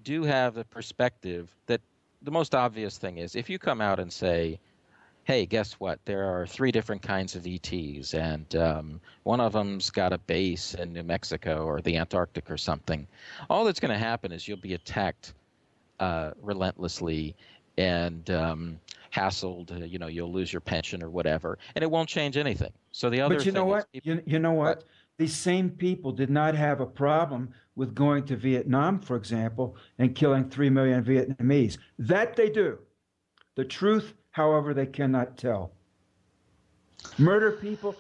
do have a perspective that the most obvious thing is if you come out and say, hey, guess what? There are three different kinds of ETs, and one of them's got a base in New Mexico or the Antarctic or something. All that's going to happen is you'll be attacked relentlessly and hassled. You'll lose your pension or whatever, and it won't change anything. So the other But you know thing is, what? You know what? what? These same people did not have a problem with going to Vietnam, for example, and killing 3 million Vietnamese. That they do. The truth, however, they cannot tell. Murder people,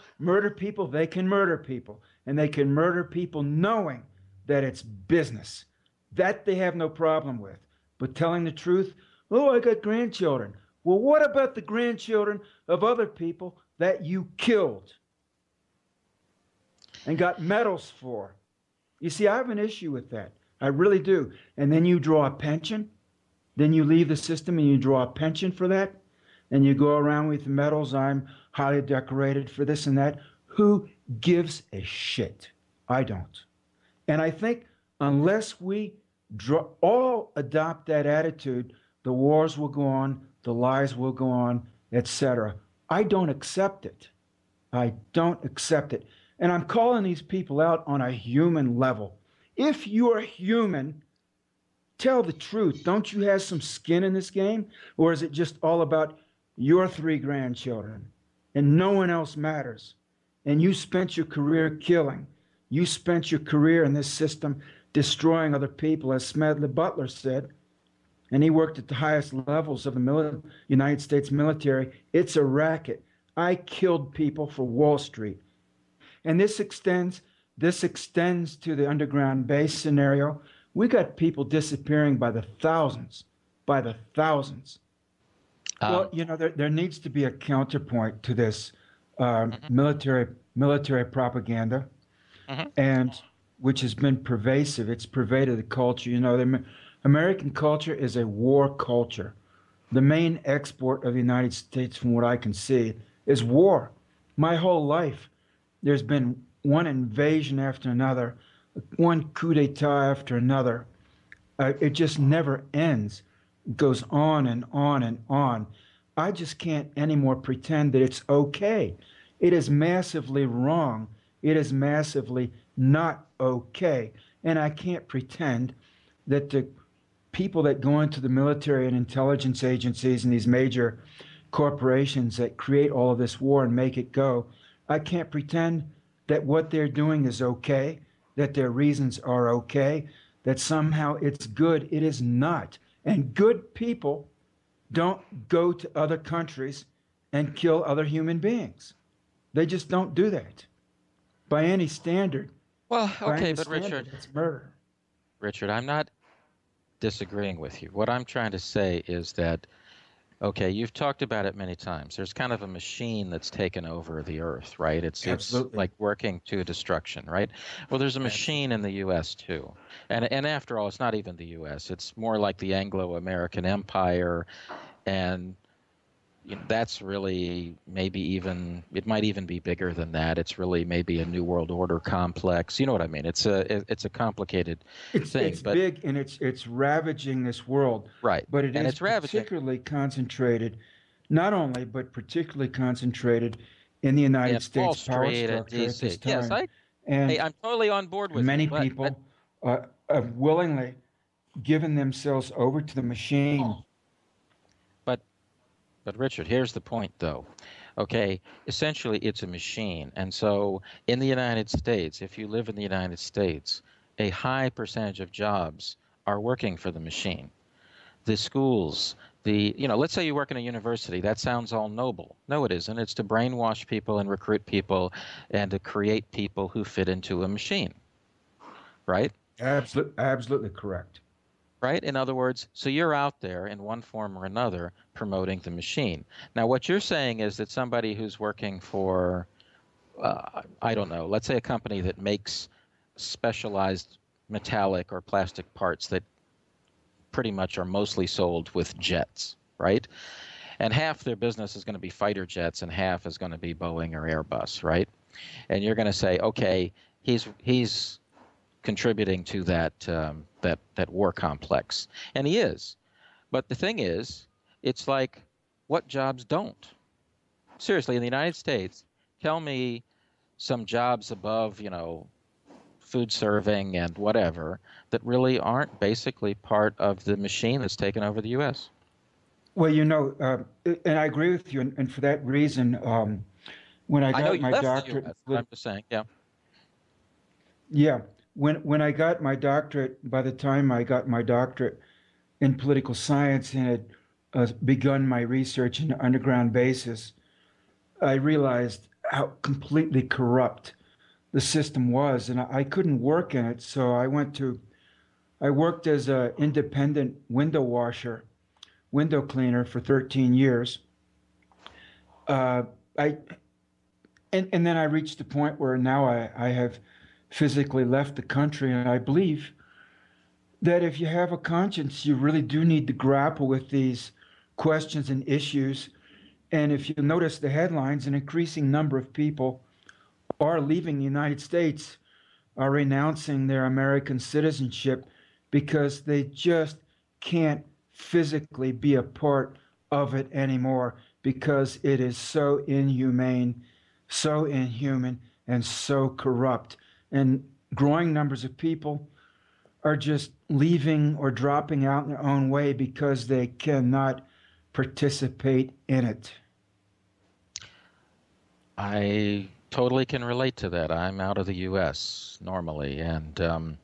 they can murder people. And they can murder people knowing that it's business. That they have no problem with. But telling the truth, oh, I got grandchildren. Well, what about the grandchildren of other people that you killed and got medals for? You see, I have an issue with that. I really do. And then you draw a pension. Then you leave the system and you draw a pension for that. And you go around with medals. I'm highly decorated for this and that. Who gives a shit? I don't. And I think unless we all adopt that attitude, the wars will go on, the lies will go on, etc. I don't accept it. I don't accept it. And I'm calling these people out on a human level. If you're human, tell the truth. Don't you have some skin in this game? Or is it just all about your 3 grandchildren and no one else matters? And you spent your career killing. You spent your career in this system destroying other people, as Smedley Butler said. And he worked at the highest levels of the United States military. It's a racket. I killed people for Wall Street. And this extends to the underground base scenario. We got people disappearing by the thousands, Well, there needs to be a counterpoint to this military propaganda, and which has been pervasive. It's pervaded the culture. The American culture is a war culture. The main export of the United States, from what I can see, is war. My whole life, there's been one invasion after another, one coup d'etat after another. It just never ends. It goes on and on and on. I just can't anymore pretend that it's okay. It is massively wrong. It is massively not okay. And I can't pretend that the people that go into the military and intelligence agencies and these major corporations that create all of this war and make it go, I can't pretend that what they're doing is okay, that their reasons are okay, that somehow it's good. It is not. And good people don't go to other countries and kill other human beings. They just don't do that by any standard. Well, okay, but Richard, it's murder. Richard, I'm not disagreeing with you. What I'm trying to say is that, okay, you've talked about it many times. There's kind of a machine that's taken over the earth, right? It's like working to destruction, right? Well, there's a machine in the U.S. too. And after all, it's not even the U.S. It's more like the Anglo-American Empire. And that's really it might even be bigger than that. It's really maybe a New World Order complex. You know what I mean? It's a complicated thing. It's big, and it's ravaging this world. Right. But it is ravaging. Particularly concentrated, not only, but particularly concentrated in the United States power structure at this time. Yes, I'm totally on board with many people have willingly given themselves over to the machine. But Richard, here's the point, though. Okay, essentially it's a machine. And so in the United States, if you live in the United States, a high percentage of jobs are working for the machine. The schools, let's say you work in a university. That sounds all noble. No, it isn't. It's to brainwash people and recruit people and to create people who fit into a machine. Right? Absolutely correct. Right? In other words, so you're out there in one form or another promoting the machine. Now, what you're saying is that somebody who's working for, I don't know, let's say a company that makes specialized metallic or plastic parts that pretty much are mostly sold with jets, right? And half their business is going to be fighter jets and half is going to be Boeing or Airbus, right? And you're going to say, okay, he's contributing to that war complex, and he is. But the thing is, it's like, what jobs don't? Seriously, in the United States, tell me some jobs above, food serving and whatever, that really aren't basically part of the machine that's taken over the U.S. Well, and I agree with you, and for that reason, when I I know got you my left the doctorate, U.S., but I'm just saying, yeah. yeah, when I got my doctorate, by the time I got my doctorate in political science and had begun my research on an underground basis, I realized how completely corrupt the system was, and I couldn't work in it. So I worked as an independent window cleaner for 13 years. Uh, I and then I reached the point where now I have physically left the country, and I believe that if you have a conscience, you really do need to grapple with these questions and issues. And if you notice the headlines, an increasing number of people are leaving the United States, are renouncing their American citizenship because they just can't physically be a part of it anymore because it is so inhumane, so inhuman, and so corrupt. And growing numbers of people are just leaving or dropping out in their own way because they cannot participate in it. I totally can relate to that. I'm out of the U.S. normally, and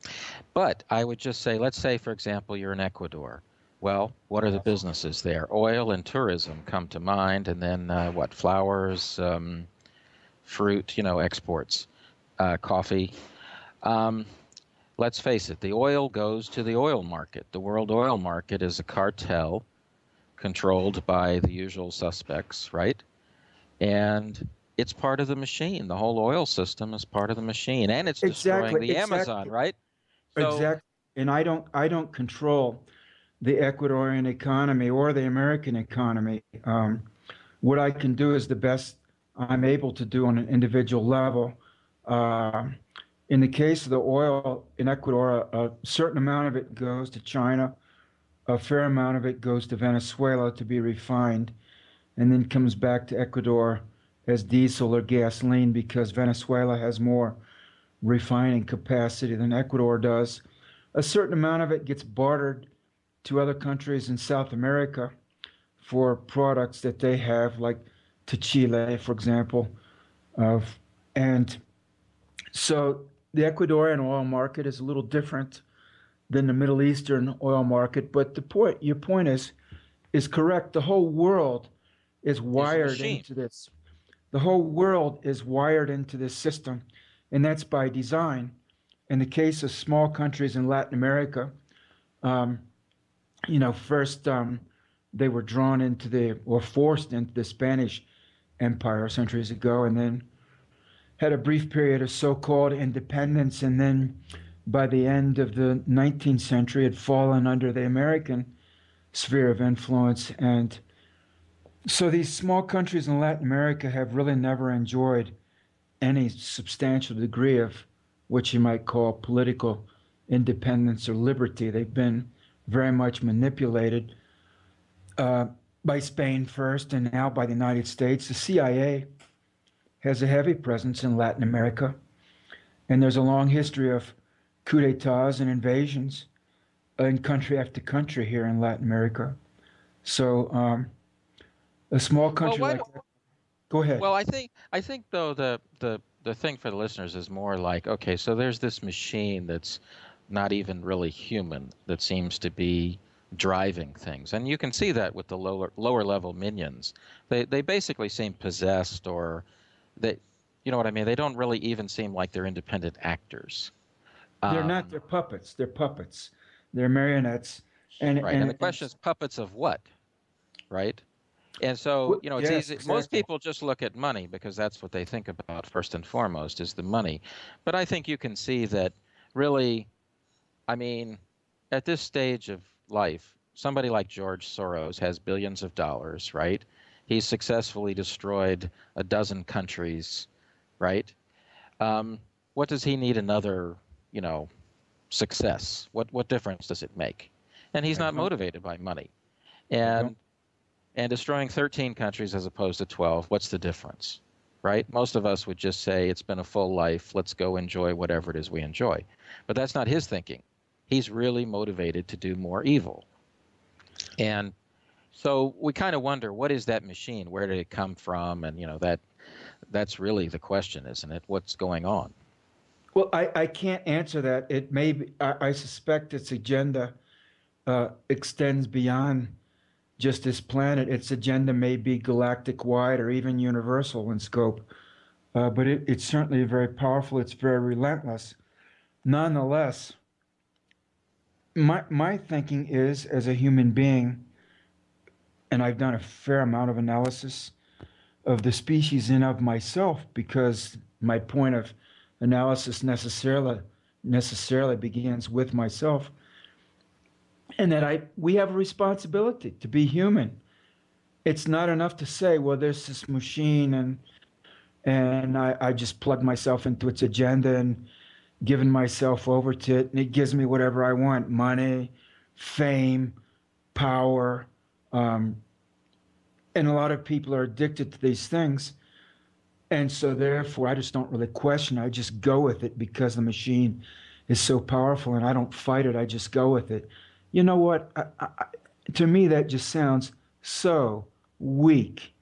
but I would just say, let's say, for example, you're in Ecuador. Well, what are the businesses there? Oil and tourism come to mind, and then what? Flowers, fruit, exports, coffee. Um, let's face it, the oil goes to the oil market. The world oil market is a cartel controlled by the usual suspects, right? And it's part of the machine. The whole oil system is part of the machine, and it's destroying Exactly, the Amazon, exactly, right? So, exactly. And I don't control the Ecuadorian economy or the American economy. What I can do is the best I'm able to do on an individual level. Um, in the case of the oil in Ecuador, a certain amount of it goes to China, a fair amount of it goes to Venezuela to be refined, and then comes back to Ecuador as diesel or gasoline because Venezuela has more refining capacity than Ecuador does. A certain amount of it gets bartered to other countries in South America for products that they have, like to Chile, for example. Uh, and so the Ecuadorian oil market is a little different than the Middle Eastern oil market. But your point is correct. The whole world is is a wired machine. into this. The whole world is wired into this system, and that's by design. In the case of small countries in Latin America, um, first they were drawn into or forced into the Spanish Empire centuries ago, and then had a brief period of so-called independence, and then by the end of the 19th century had fallen under the American sphere of influence. And so these small countries in Latin America have really never enjoyed any substantial degree of what you might call political independence or liberty. They've been very much manipulated uh, by Spain first and now by the United States. The CIA has a heavy presence in Latin America, and there's a long history of coups d'etats and invasions in country after country here in Latin America. So a small Well, country why like don't, that, go ahead. well, I think though the thing for the listeners is more like, okay, so there's this machine that's not even really human that seems to be driving things, and you can see that with the lower level minions. They basically seem possessed, or they, you know what I mean. They don't really even seem like they're independent actors. They're not, Um, they're puppets. They're puppets. They're marionettes. And, right, and the and, and question is, puppets of what, right? And so, it's yes, easy. Most exactly. people just look at money because that's what they think about first and foremost is the money. But I think you can see that really, I mean, at this stage of life, somebody like George Soros has billions of dollars, right? He's successfully destroyed a dozen countries, right? What does he need another, you know, success? What difference does it make? And he's I not don't. motivated by money. I don't. And destroying 13 countries as opposed to 12, what's the difference? Right? Most of us would just say it's been a full life, let's go enjoy whatever it is we enjoy. But that's not his thinking. He's really motivated to do more evil. And so we kind of wonder, what is that machine? Where did it come from? And that's really the question, isn't it? What's going on? Well, I can't answer that. It may be, I suspect its agenda extends beyond just this planet. Its agenda may be galactic wide or even universal in scope. But it's certainly very powerful. It's very relentless. Nonetheless, my thinking is, as a human being, and I've done a fair amount of analysis of the species and of myself, because my point of analysis necessarily begins with myself, and that we have a responsibility to be human. It's not enough to say, well, there's this machine and I just plug myself into its agenda and giving myself over to it, and it gives me whatever I want: money, fame, power. And a lot of people are addicted to these things. And so therefore, I just don't really question. I just go with it because the machine is so powerful, and I don't fight it. I just go with it. You know what? To me, that just sounds so weak,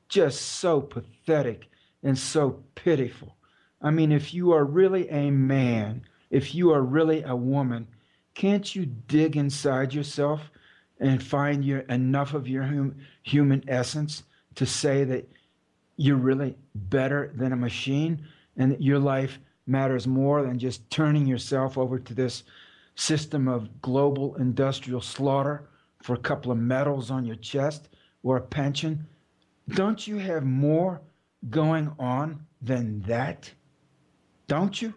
just so pathetic and so pitiful. I mean, if you are really a man, if you are really a woman, can't you dig inside yourself and find enough of your human essence to say that you're really better than a machine, and that your life matters more than just turning yourself over to this system of global industrial slaughter for a couple of medals on your chest or a pension? Don't you have more going on than that? Don't you?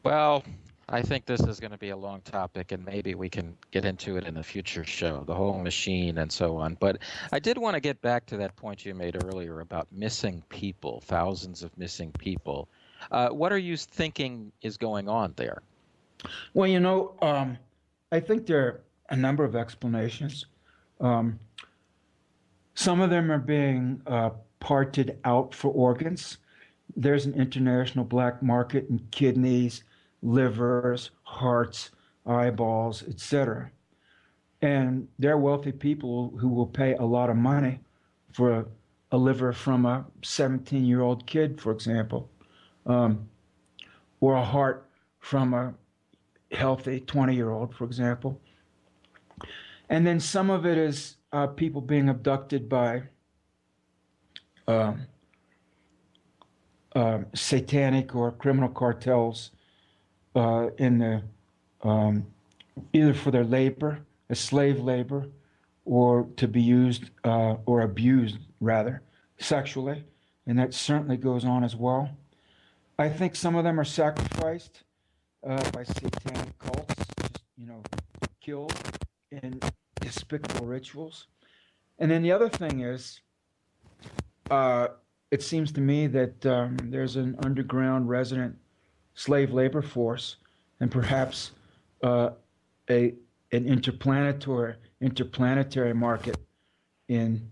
Well, I think this is going to be a long topic, and maybe we can get into it in a future show, the whole machine and so on. But I did want to get back to that point you made earlier about missing people, thousands of missing people. What are you thinking is going on there? Well, I think there are a number of explanations. Um, some of them are being parted out for organs. There's an international black market in kidneys, livers, hearts, eyeballs, etc. And there are wealthy people who will pay a lot of money for a liver from a 17-year-old kid, for example, or a heart from a healthy 20-year-old, for example. And then some of it is people being abducted by satanic or criminal cartels in the either for their labor, as slave labor, or to be used or abused rather sexually, and that certainly goes on as well. I think some of them are sacrificed by satanic cults, just killed in despicable rituals. And then the other thing is, it seems to me that there's an underground resident slave labor force, and perhaps an interplanetary market in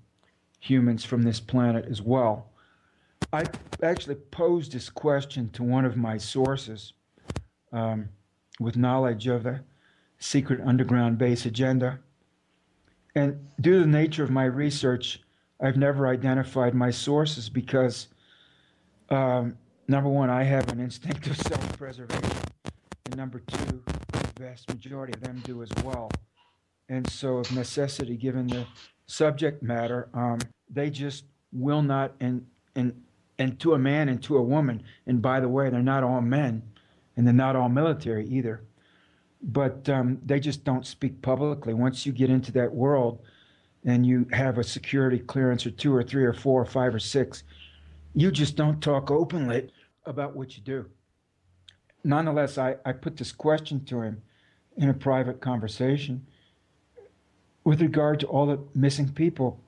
humans from this planet as well. I actually posed this question to one of my sources with knowledge of the secret underground base agenda. And due to the nature of my research, I've never identified my sources because, number one, I have an instinct of self-preservation, and number two, the vast majority of them do as well. And so, of necessity, given the subject matter, they just will not, and to a man and to a woman, and by the way, they're not all men, and they're not all military either, but they just don't speak publicly. Once you get into that world and you have a security clearance or two or three or four or five or six, you just don't talk openly about what you do. Nonetheless, I put this question to him, in a private conversation with regard to all the missing people.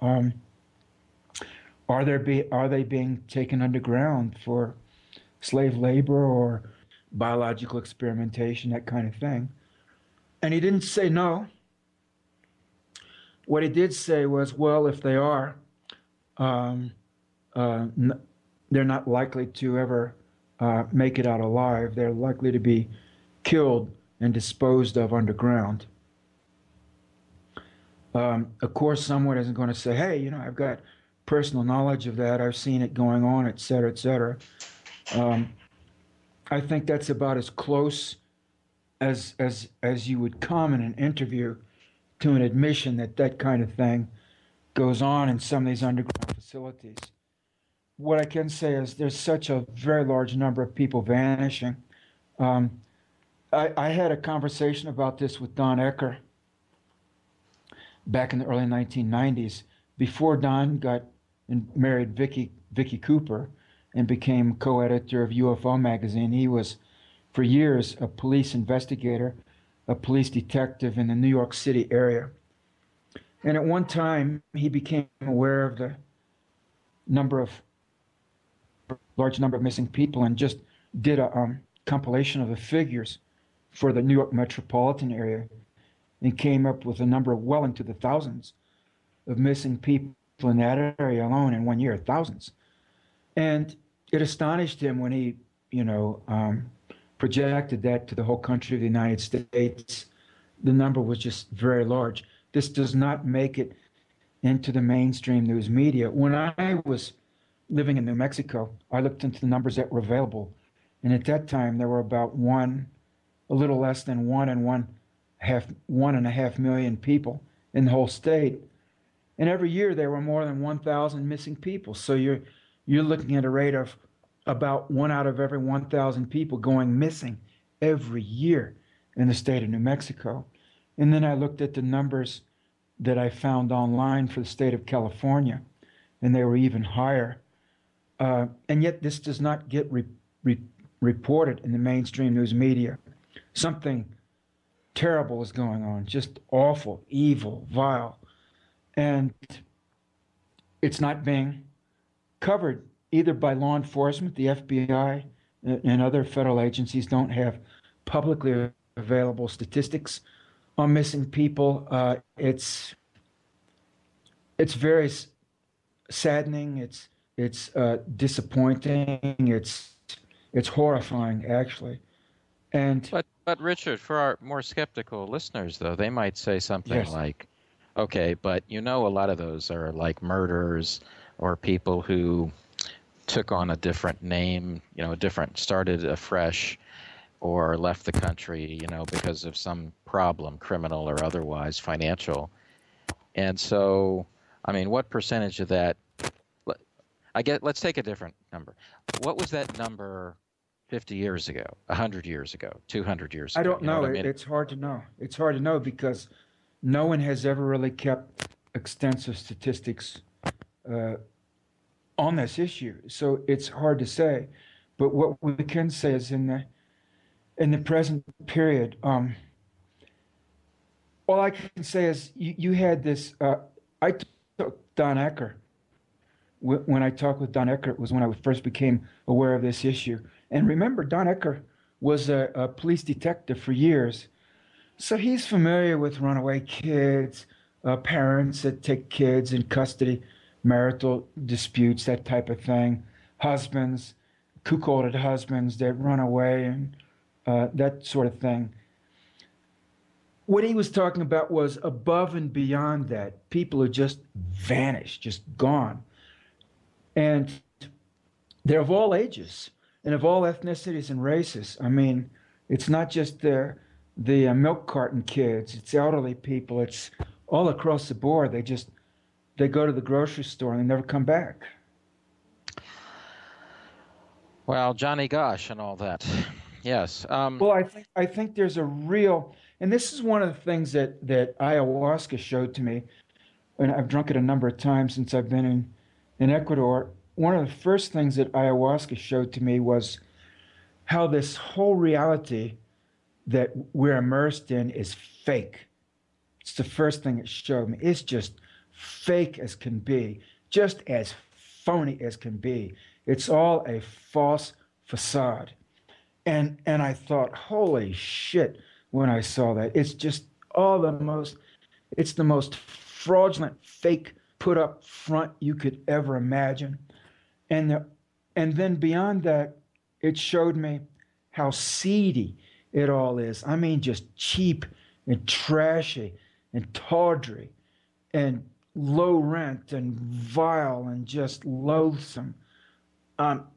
Are they being taken underground for slave labor or biological experimentation, that kind of thing? And he didn't say no. What he did say was, well, if they are, um, they're not likely to ever make it out alive. They're likely to be killed and disposed of underground. Of course, someone isn't going to say, hey, I've got personal knowledge of that. I've seen it going on, et cetera, et cetera. Um, I think that's about as close as you would come in an interview to an admission that that kind of thing goes on in some of these underground facilities. What I can say is there's such a very large number of people vanishing. Um, I had a conversation about this with Don Ecker back in the early 1990s, before Don got and married Vicky Cooper and became co-editor of UFO magazine. He was for years a police investigator, a police detective in the New York City area. And at one time, he became aware of the large number of missing people and just did a compilation of the figures for the New York metropolitan area and came up with a number well into the thousands of missing people in that area alone in 1 year, thousands. And it astonished him when he, projected that to the whole country of the United States. The number was just very large. This does not make it into the mainstream news media. When I was living in New Mexico, I looked into the numbers that were available. And at that time, there were about a little less than 1.5 million people in the whole state. And every year there were more than 1,000 missing people. So you're looking at a rate of about 1 out of every 1,000 people going missing every year in the state of New Mexico. And then I looked at the numbers that I found online for the state of California, and they were even higher. And yet this does not get reported in the mainstream news media. Something terrible is going on, just awful, evil, vile. And it's not being covered either by law enforcement. The FBI and other federal agencies don't have publicly available statistics on missing people. It's very saddening. It's disappointing. It's horrifying, actually. And but Richard, for our more skeptical listeners, though, they might say something yes. like, okay, but a lot of those are like murders or people who took on a different name, started afresh or left the country, because of some problem, criminal or otherwise, financial. And so, what percentage of that, let's take a different number. What was that number 50 years ago, 100 years ago, 200 years ago? I don't know. I mean? It's hard to know. It's hard to know because no one has ever really kept extensive statistics on this issue. So it's hard to say. But what we can say is in the present period, all I can say is you had this. I took Don Ecker. When I talked with Don Ecker, it was when I first became aware of this issue. And remember, Don Ecker was a police detective for years. So he's familiar with runaway kids, parents that take kids in custody, marital disputes, that type of thing, husbands, cuckolded husbands that run away, and that sort of thing. What he was talking about was above and beyond that. People who just vanished, just gone. And they're of all ages and of all ethnicities and races. It's not just the milk carton kids, it's elderly people, it's all across the board. They go to the grocery store and they never come back. Well, Johnny Gosh and all that. Yes. Well, I think there's a real, and this is one of the things that ayahuasca showed to me, and I've drunk it a number of times since I've been in Ecuador. One of the first things that ayahuasca showed to me was how this whole reality that we're immersed in is fake. It's the first thing it showed me. It's just fake as can be, just as phony as can be. It's all a false facade. And I thought, holy shit, when I saw that. It's just all the most, it's the most fraudulent, fake, put up front you could ever imagine. And the, and then beyond that, it showed me how seedy it all is. I mean, just cheap and trashy and tawdry and low rent and vile and just loathsome.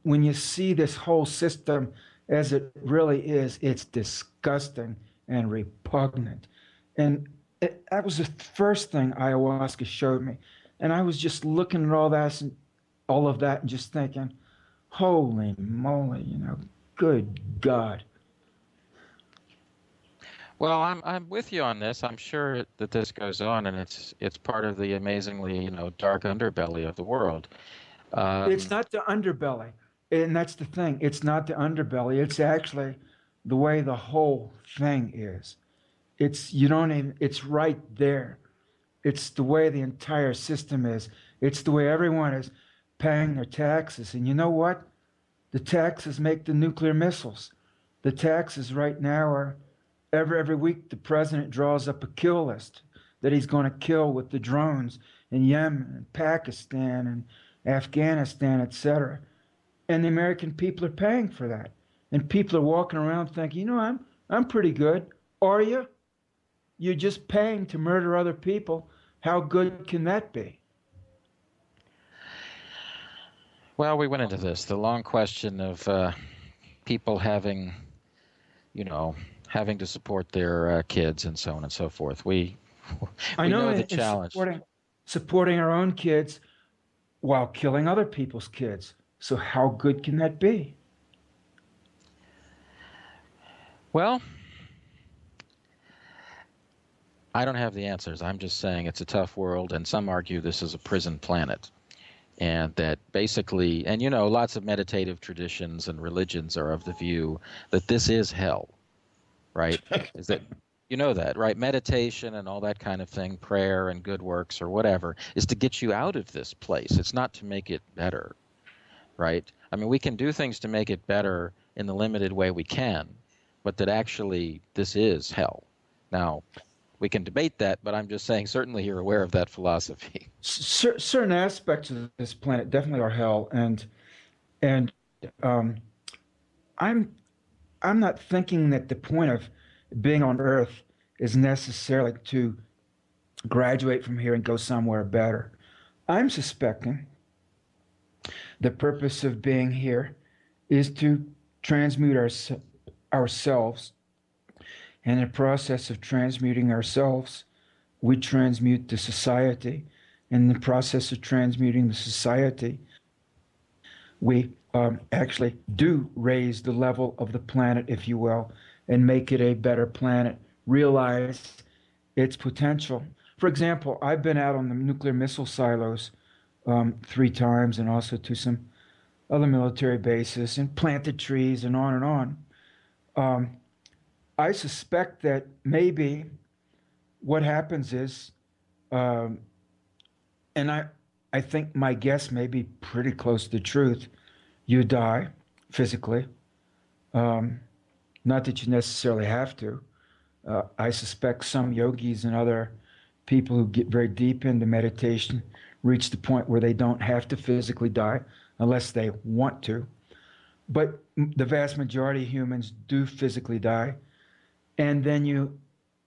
When you see this whole system as it really is, it's disgusting and repugnant. And that was the first thing ayahuasca showed me. And I was just looking at all of that and just thinking, holy moly, good God. Well, I'm with you on this. I'm sure that this goes on, and it's part of the amazingly, dark underbelly of the world. It's Um, not the underbelly. And that's the thing. It's not the underbelly. It's actually the way the whole thing is. You don't even, it's right there. It's the way the entire system is. It's the way everyone is paying their taxes. And you know what? The taxes make the nuclear missiles. The taxes right now are every week the president draws up a kill list that he's going to kill with the drones in Yemen and Pakistan and Afghanistan, etc. And the American people are paying for that. And people are walking around thinking, I'm pretty good. Are you? You're just paying to murder other people. How good can that be? well, we went into this, the long question of people you know, having to support their kids and so on and so forth. We I we know know the in challenge. supporting our own kids while killing other people's kids. So how good can that be? Well, I don't have the answers. I'm just saying it's a tough world, and some argue this is a prison planet. And that basically, and lots of meditative traditions and religions are of the view that this is hell, right? Is that that, right? Meditation and all that kind of thing, prayer and good works or whatever, is to get you out of this place. It's not to make it better, right? I mean, we can do things to make it better in the limited way we can, but that actually this is hell. Now, we can debate that, but I'm just saying certainly you're aware of that philosophy. Certain aspects of this planet definitely are hell, and um, I'm I'm not thinking that the point of being on Earth is necessarily to graduate from here and go somewhere better. I'm suspecting the purpose of being here is to transmute ourselves. And in the process of transmuting ourselves, we transmute the society. In the process of transmuting the society, we actually do raise the level of the planet, if you will, and make it a better planet, realize its potential. For example, I've been out on the nuclear missile silos 3 times and also to some other military bases and planted trees and on and on. Um, I suspect that maybe what happens is, um, and I think my guess may be pretty close to the truth. You die physically. Um, Not that you necessarily have to. I suspect some yogis and other people who get very deep into meditation reach the point where they don't have to physically die unless they want to. But the vast majority of humans do physically die. And then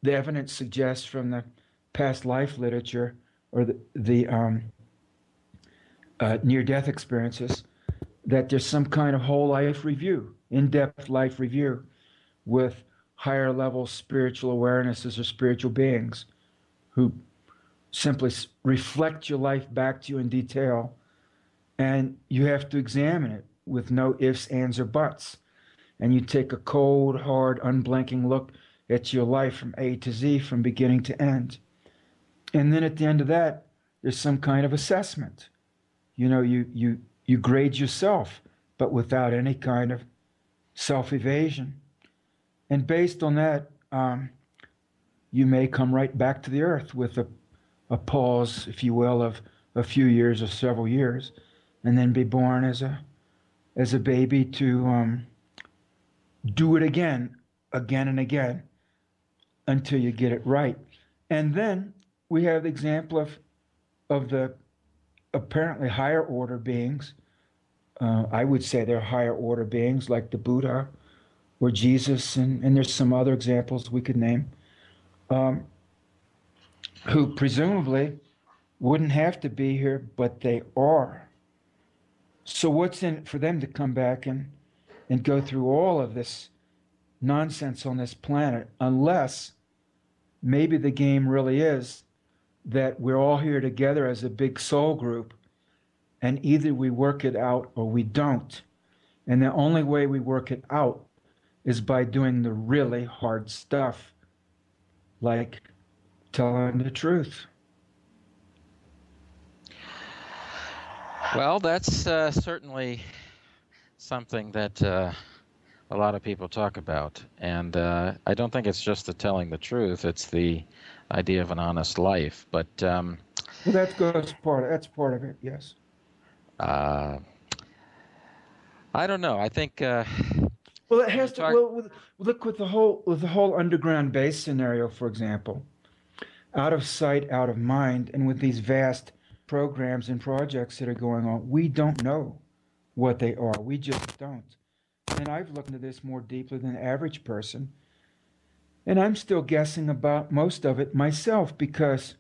the evidence suggests from the past life literature or the near-death experiences that there's some kind of whole life review, in-depth life review with higher level spiritual awarenesses or spiritual beings who simply reflect your life back to you in detail, and you have to examine it with no ifs, ands, or buts. And you take a cold, hard, unblinking look at your life from A to Z, from beginning to end. And then at the end of that, there's some kind of assessment. You grade yourself, but without any kind of self-evasion. And based on that, you may come right back to the earth with a pause, if you will, of a few years or several years, and then be born as a baby to do it again and again, until you get it right. And then we have the example of the apparently higher order beings. I would say they're higher order beings like the Buddha or Jesus, and there's some other examples we could name, um, who presumably wouldn't have to be here, but they are. So what's in it for them to come back and go through all of this nonsense on this planet, unless maybe the game really is that we're all here together as a big soul group, and either we work it out or we don't. And the only way we work it out is by doing the really hard stuff, like telling the truth. Well, that's certainly something that a lot of people talk about. And I don't think it's just the telling the truth, it's the idea of an honest life. But Well, that's part of it, yes. uh, I don't know. I think Well, it has to. Well, look with the whole underground base scenario, for example, out of sight, out of mind, and with these vast programs and projects that are going on, we don't know what they are. We just don't. And I've looked into this more deeply than the average person, and I'm still guessing about most of it myself, because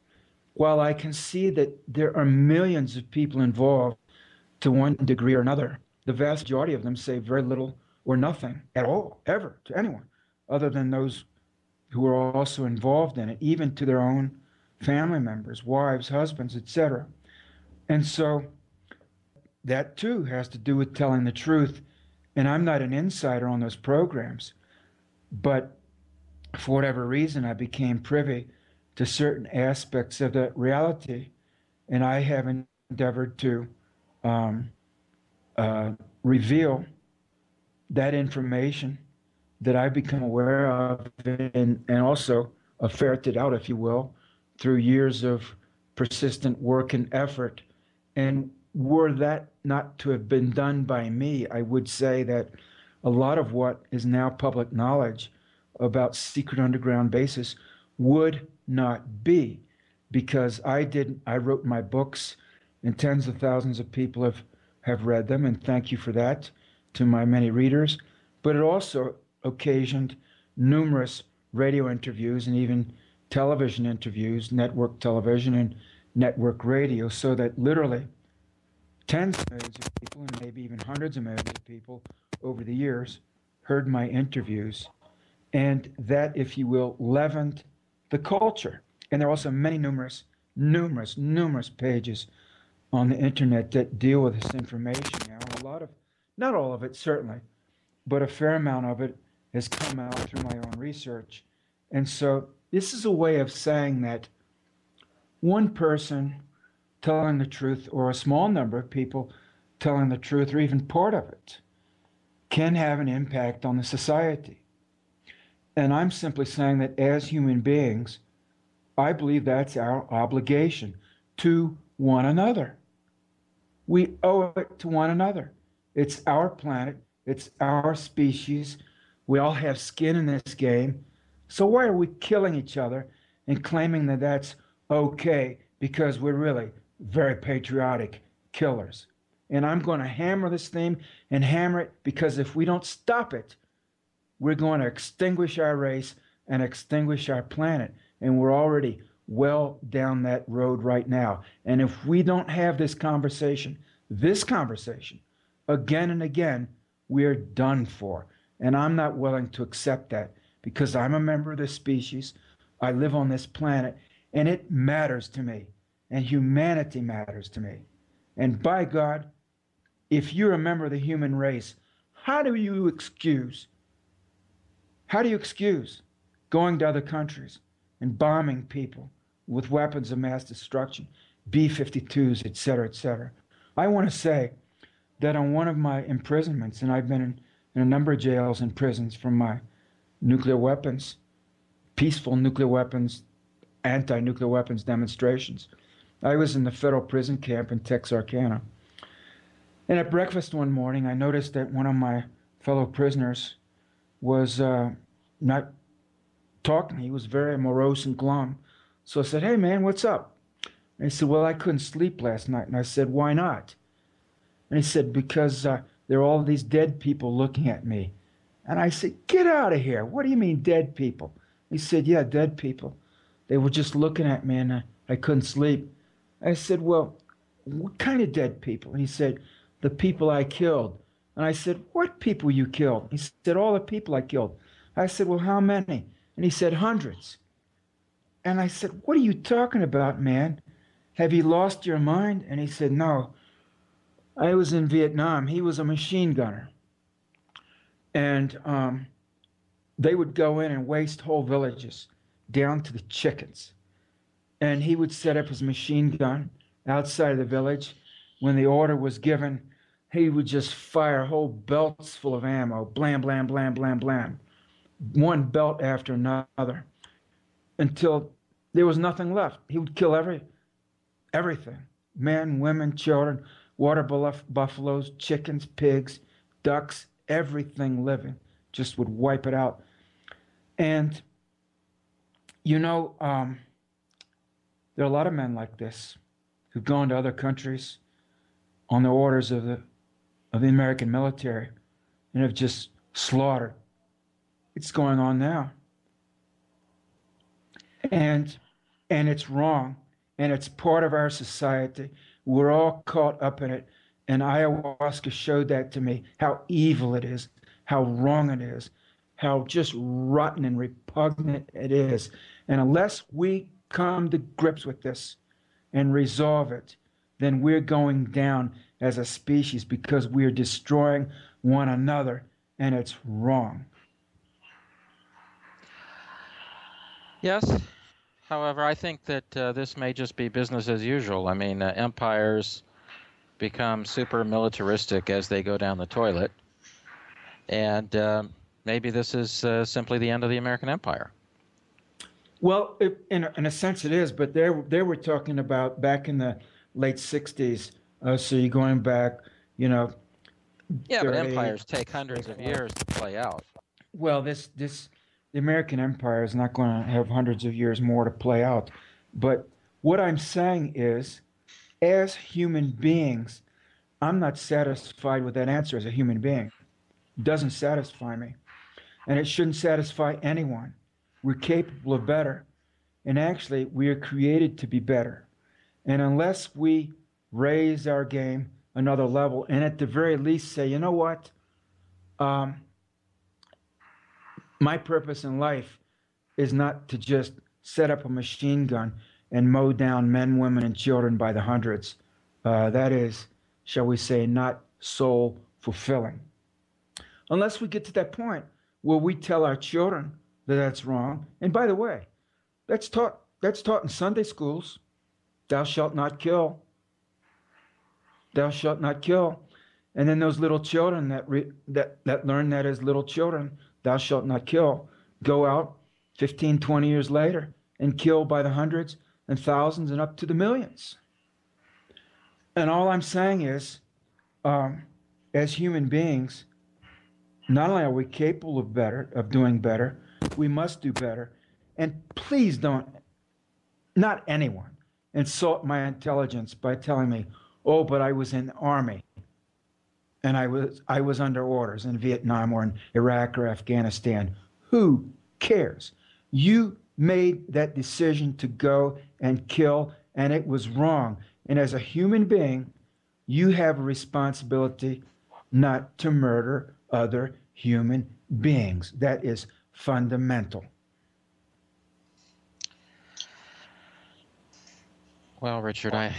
while I can see that there are millions of people involved to one degree or another, the vast majority of them say very little or nothing at all, ever, to anyone, other than those who are also involved in it, even to their own family members, wives, husbands, etc. And so that too has to do with telling the truth. And I'm not an insider on those programs, but for whatever reason, I became privy to certain aspects of that reality, and I have endeavored to um, reveal that information that I've become aware of, and also ferreted out, if you will, through years of persistent work and effort. And were that not to have been done by me, I would say that a lot of what is now public knowledge about secret underground bases would not be, because I wrote my books, and tens of thousands of people have read them, and thank you for that to my many readers. But it also occasioned numerous radio interviews and even television interviews, network television and network radio, so that literally tens of millions of people, and maybe even hundreds of millions of people over the years, heard my interviews. And that, if you will, leavened the culture. And there are also many numerous pages on the internet that deal with this information now. A lot of, not all of it certainly, but a fair amount of it has come out through my own research. And so this is a way of saying that one person telling the truth, or a small number of people telling the truth, or even part of it, can have an impact on the society. And I'm simply saying that as human beings, I believe that's our obligation to one another. We owe it to one another. It's our planet. It's our species. We all have skin in this game. So why are we killing each other and claiming that that's okay because we're really very patriotic killers? And I'm going to hammer this theme and hammer it, because if we don't stop it, we're going to extinguish our race and extinguish our planet. And we're already well down that road right now. And if we don't have this conversation again and again, we're done for. And I'm not willing to accept that, because I'm a member of this species. I live on this planet, and it matters to me, and humanity matters to me. And by God, if you're a member of the human race, how do you excuse going to other countries and bombing people with weapons of mass destruction, B-52s, et cetera, et cetera? I want to say that on one of my imprisonments, and I've been in a number of jails and prisons from my nuclear weapons, peaceful nuclear weapons, anti-nuclear weapons demonstrations. I was in the federal prison camp in Texarkana. And at breakfast one morning, I noticed that one of my fellow prisoners was not talking. He was very morose and glum. So I said, "Hey, man, what's up?" And he said, "Well, I couldn't sleep last night." And I said, "Why not?" And he said, "Because there are all these dead people looking at me." And I said, "Get out of here. What do you mean, dead people?" He said, "Yeah, dead people. They were just looking at me and I couldn't sleep." I said, "Well, what kind of dead people?" And he said, "The people I killed." And I said, "What people you killed?" He said, "All the people I killed." I said, "Well, how many?" And he said, "Hundreds." And I said, "What are you talking about, man? Have you lost your mind?" And he said, "No, I was in Vietnam." He was a machine gunner. And they would go in and waste whole villages down to the chickens. And he would set up his machine gun outside of the village. When the order was given, he would just fire whole belts full of ammo, blam, blam, blam, blam, blam, one belt after another, until there was nothing left. He would kill everything, men, women, children, water buffaloes, chickens, pigs, ducks, everything living, just would wipe it out. And, you know, there are a lot of men like this who've gone to other countries on the orders of the American military and have just slaughtered. It's going on now. And it's wrong. And it's part of our society. We're all caught up in it. And ayahuasca showed that to me, how evil it is, how wrong it is, how just rotten and repugnant it is. And unless we come to grips with this and resolve it, then we're going down as a species because we're destroying one another, and it's wrong. Yes. However, I think that this may just be business as usual. I mean, empires become super militaristic as they go down the toilet. And maybe this is simply the end of the American empire. Well, in a sense it is, but they were talking about back in the late 60s. So you're going back, you know, Yeah, but 30. empires take hundreds of years to play out. Well, the American empire is not going to have hundreds of years more to play out. But what I'm saying is, as human beings, I'm not satisfied with that answer as a human being. It doesn't satisfy me. And it shouldn't satisfy anyone. We're capable of better. And actually, we are created to be better. And unless we raise our game another level, and at the very least say, you know what? Um, my purpose in life is not to just set up a machine gun and mow down men, women, and children by the hundreds. That is, shall we say, not soul fulfilling. Unless we get to that point where we tell our children that that's wrong. And by the way, that's taught in Sunday schools. Thou shalt not kill. Thou shalt not kill. And then those little children that learn that as little children, thou shalt not kill, go out 15, 20 years later and kill by the hundreds and thousands and up to the millions. And all I'm saying is, as human beings, not only are we capable of doing better, we must do better. And please don't, not anyone, insult my intelligence by telling me, "Oh, but I was in the army and I was under orders in Vietnam or in Iraq or Afghanistan." Who cares? You made that decision to go and kill, and it was wrong. And as a human being, you have a responsibility not to murder other human beings. That is fundamental. Well, Richard, a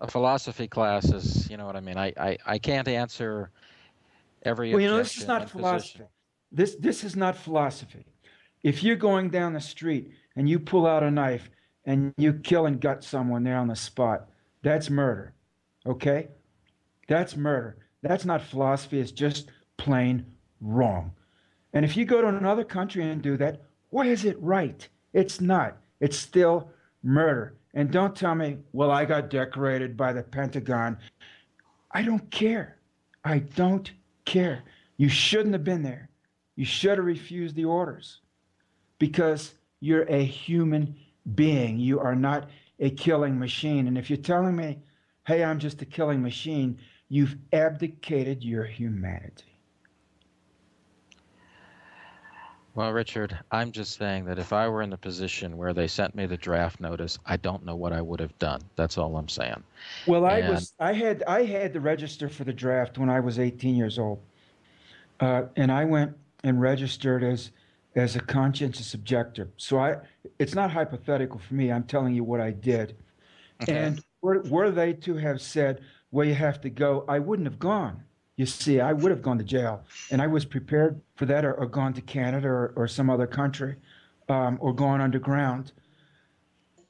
philosophy class is, you know what I mean. I can't answer every Well, this is objection not and position. philosophy. This is not philosophy. If you're going down the street and you pull out a knife and you kill and gut someone there on the spot, that's murder. Okay? That's murder. That's not philosophy. It's just plain wrong. And if you go to another country and do that, why is it right? It's not. It's still murder. And don't tell me, well, I got decorated by the Pentagon. I don't care. I don't care. You shouldn't have been there. You should have refused the orders because you're a human being. You are not a killing machine. And if you're telling me, hey, I'm just a killing machine, you've abdicated your humanity. Well, Richard, I'm just saying that if I were in the position where they sent me the draft notice, I don't know what I would have done. That's all I'm saying. Well, And I had to register for the draft when I was 18 years old, and I went and registered as a conscientious objector. So it's not hypothetical for me. I'm telling you what I did. okay. And were they to have said, well, you have to go, I wouldn't have gone. You see, I would have gone to jail. And I was prepared for that, or gone to Canada or some other country, or gone underground.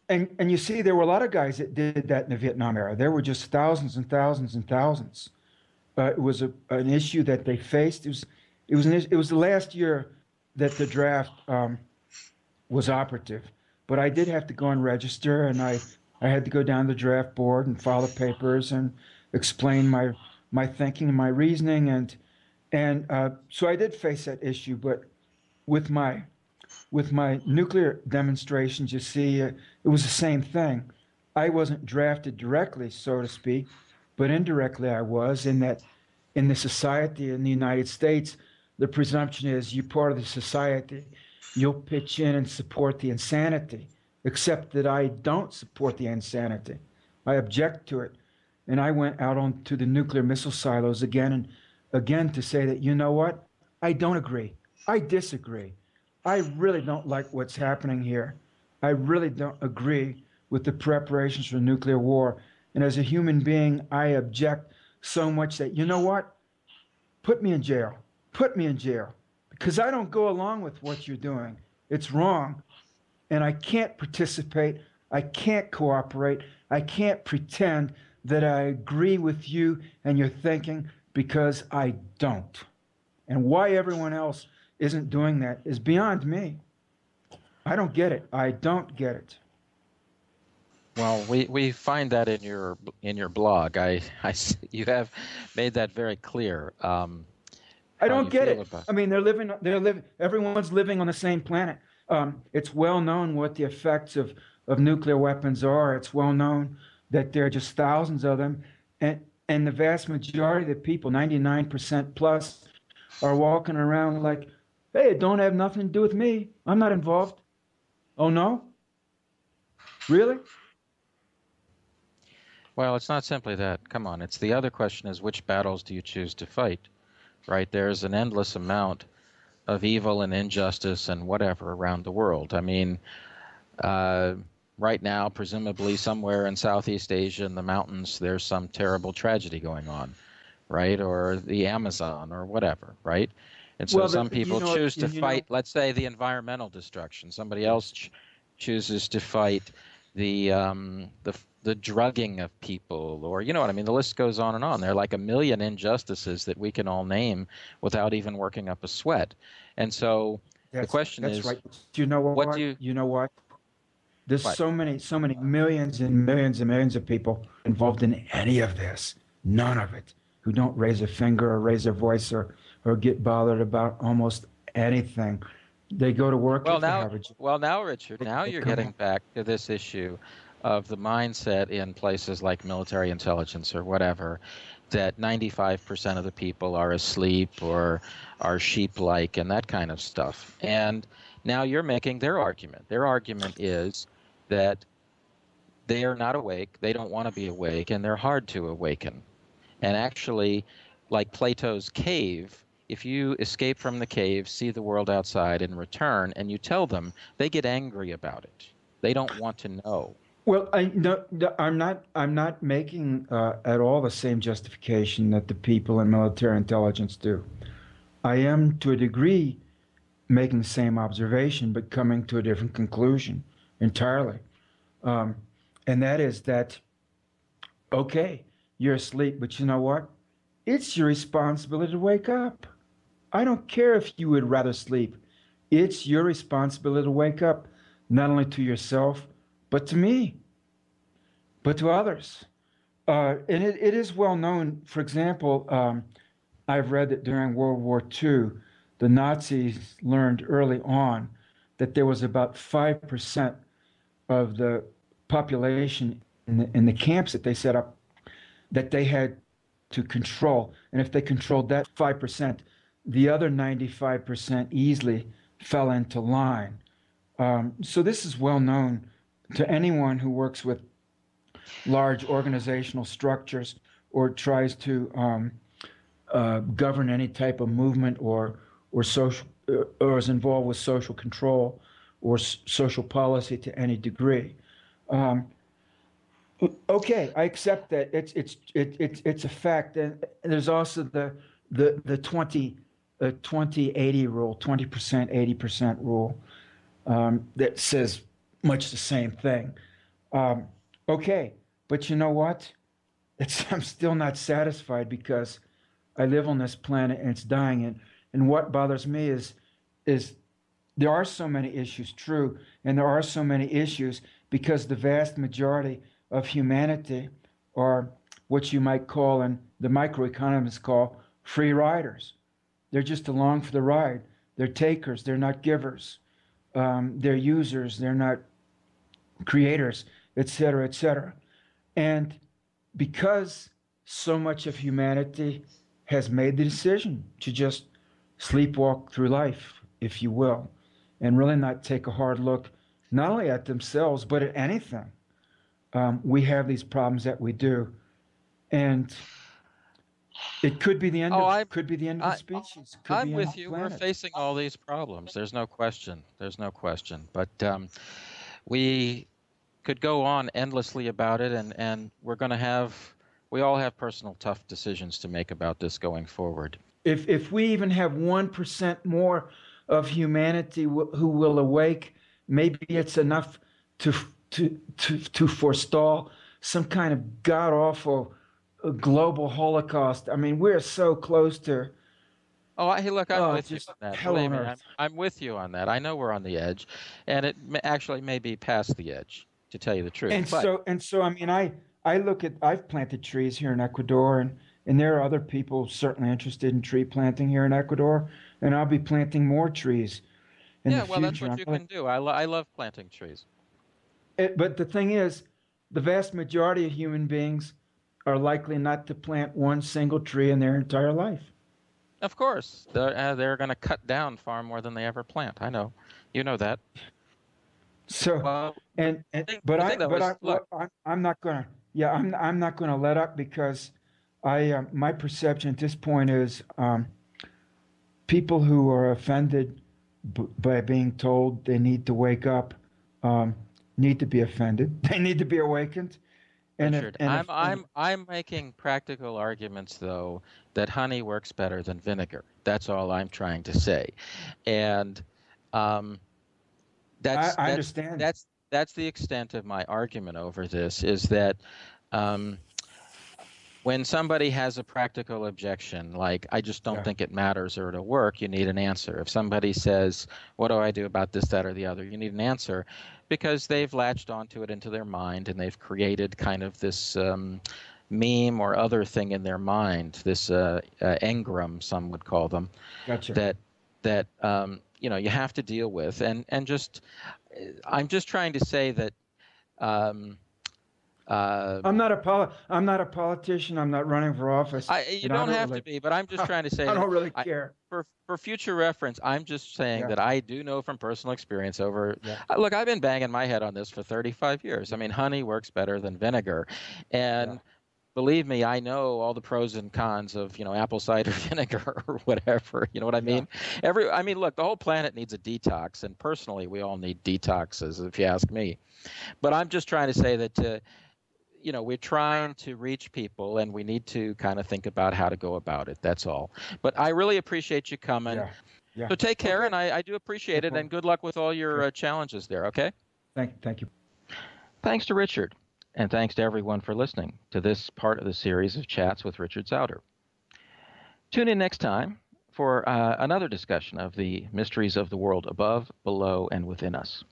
And you see, there were a lot of guys that did that in the Vietnam era. There were just thousands and thousands and thousands. It was an issue that they faced. It was the last year that the draft was operative. But I did have to go and register, and I had to go down to the draft board and file the papers and explain my thinking and my reasoning, and so I did face that issue. But with my nuclear demonstrations, you see, it was the same thing. I wasn't drafted directly, so to speak, but indirectly I was, in that in the society in the United States, the presumption is you're part of the society. You'll pitch in and support the insanity, except that I don't support the insanity. I object to it. And I went out onto the nuclear missile silos again and again to say that, you know what? I don't agree. I disagree. I really don't like what's happening here. I really don't agree with the preparations for nuclear war. And as a human being, I object so much that, you know what? Put me in jail. Put me in jail. Because I don't go along with what you're doing. It's wrong. And I can't participate. I can't cooperate. I can't pretend that I agree with you and your thinking, because I don't. And why everyone else isn't doing that is beyond me. I don't get it. I don't get it. Well, we find that in your blog. You have made that very clear. I How don't you get feel it. about. I mean, everyone's living on the same planet. It's well known what the effects of nuclear weapons are. It's well known that there are just thousands of them. And the vast majority of the people, 99% plus, are walking around like, hey, it don't have nothing to do with me. I'm not involved. Oh, no? Really? Well, it's not simply that. Come on, it's the other question is which battles do you choose to fight, right? There's an endless amount of evil and injustice and whatever around the world. I mean, uh, right now, presumably somewhere in Southeast Asia in the mountains, there's some terrible tragedy going on, right? Or the Amazon or whatever, right? And so Well, some people choose to you know, fight, let's say, the environmental destruction. Somebody else chooses to fight the drugging of people, or you know what I mean. The list goes on and on. There are like a million injustices that we can all name without even working up a sweat. And so the question that's is, right. You know what do what? you You know what? There's what? so many millions and millions and millions of people involved in any of this. None of it who don't raise a finger or raise a voice or get bothered about almost anything. They go to work Well, if they now, have a job. well, now, Richard, now They you're come getting home. back to this issue of the mindset in places like military intelligence or whatever, that 95% of the people are asleep or are sheep-like and that kind of stuff. And now you're making their argument. Their argument is that they are not awake, they don't want to be awake, and they're hard to awaken. And actually, like Plato's cave, if you escape from the cave, see the world outside, and return, and you tell them, they get angry about it. They don't want to know. Well, no, I'm not making at all the same justification that the people in military intelligence do. I am, to a degree, making the same observation, but coming to a different conclusion entirely. Um, and that is that, okay, you're asleep, but you know what? It's your responsibility to wake up. I don't care if you would rather sleep. It's your responsibility to wake up, not only to yourself, but to me, but to others. And it is well known. For example, I've read that during World War II, the Nazis learned early on that there was about 5% of the population in the camps that they set up that they had to control. And if they controlled that 5%, the other 95% easily fell into line. So this is well known to anyone who works with large organizational structures or tries to govern any type of movement or social or is involved with social control or social policy to any degree. Um, okay, I accept that it's a fact, and there's also the 20-80 rule, 20%, 80% rule that says much the same thing. Um, okay, but you know what? I'm still not satisfied because I live on this planet and it's dying. And what bothers me is there are so many issues, true, and there are so many issues because the vast majority of humanity are what you might call, and the microeconomists call, free riders. They're just along for the ride. They're takers. They're not givers. They're users. They're not creators, et cetera, et cetera. And because so much of humanity has made the decision to just sleepwalk through life, if you will, and really not take a hard look, not only at themselves, but at anything, we have these problems that we do. And it could be the end Oh, of I'm could be the end of the species, could be I'm the end of with the you. We're planet. facing all these problems. There's no question. There's no question. But we could go on endlessly about it, and we all have personal tough decisions to make about this going forward. If we even have 1% more of humanity who will awake, maybe it's enough to to forestall some kind of god awful global holocaust. I mean, we're so close to Hey, look, I'm with you just on that. hell Believe on me, earth. I'm with you on that. I know we're on the edge, and actually may be past the edge, to tell you the truth. But I mean, I look at I've planted trees here in Ecuador, and there are other people certainly interested in tree planting here in Ecuador, and I'll be planting more trees in the yeah, well, that's future. what I'm you really, can do. I love planting trees. but the thing is, the vast majority of human beings are likely not to plant one single tree in their entire life. Of course, they're going to cut down far more than they ever plant. I know, you know that. So, Well, and the thing though but is, look, I'm not gonna, yeah, I'm not gonna let up because my perception at this point is people who are offended by being told they need to wake up um, need to be offended. They need to be awakened. Richard, And I'm making practical arguments though that honey works better than vinegar. That's all I'm trying to say, and um, I, that's I that's understand. that's that's the extent of my argument over this. Is that um, when somebody has a practical objection, like I just don't Yeah, think it matters or it'll work, you need an answer. If somebody says, "What do I do about this, that, or the other?" you need an answer because they've latched onto it into their mind and they've created kind of this meme or other thing in their mind, this engram, some would call them, gotcha. that you have to deal with. And just I'm just trying to say that. Um, uh, I'm not a politician. I'm not running for office, You and I don't don't have really to be, but I'm just trying to say I that don't really I, care. for future reference, I'm just saying Yeah, that I do know from personal experience over. yeah, Look, I've been banging my head on this for 35 years. I mean, honey works better than vinegar, yeah, and believe me, I know all the pros and cons of apple cider vinegar or whatever. You know what I yeah. mean? I mean, look, the whole planet needs a detox, and personally, we all need detoxes, if you ask me. But I'm just trying to say that. We're trying to reach people and we need to kind of think about how to go about it. That's all. But I really appreciate you coming. Yeah. Yeah. So take care, Okay. and I do No appreciate it, and problem. good luck with all your Sure. challenges there, okay? Thank you. Thanks to Richard, and thanks to everyone for listening to this part of the series of chats with Richard Sauder. Tune in next time for for another discussion of the mysteries of the world above, below, and within us.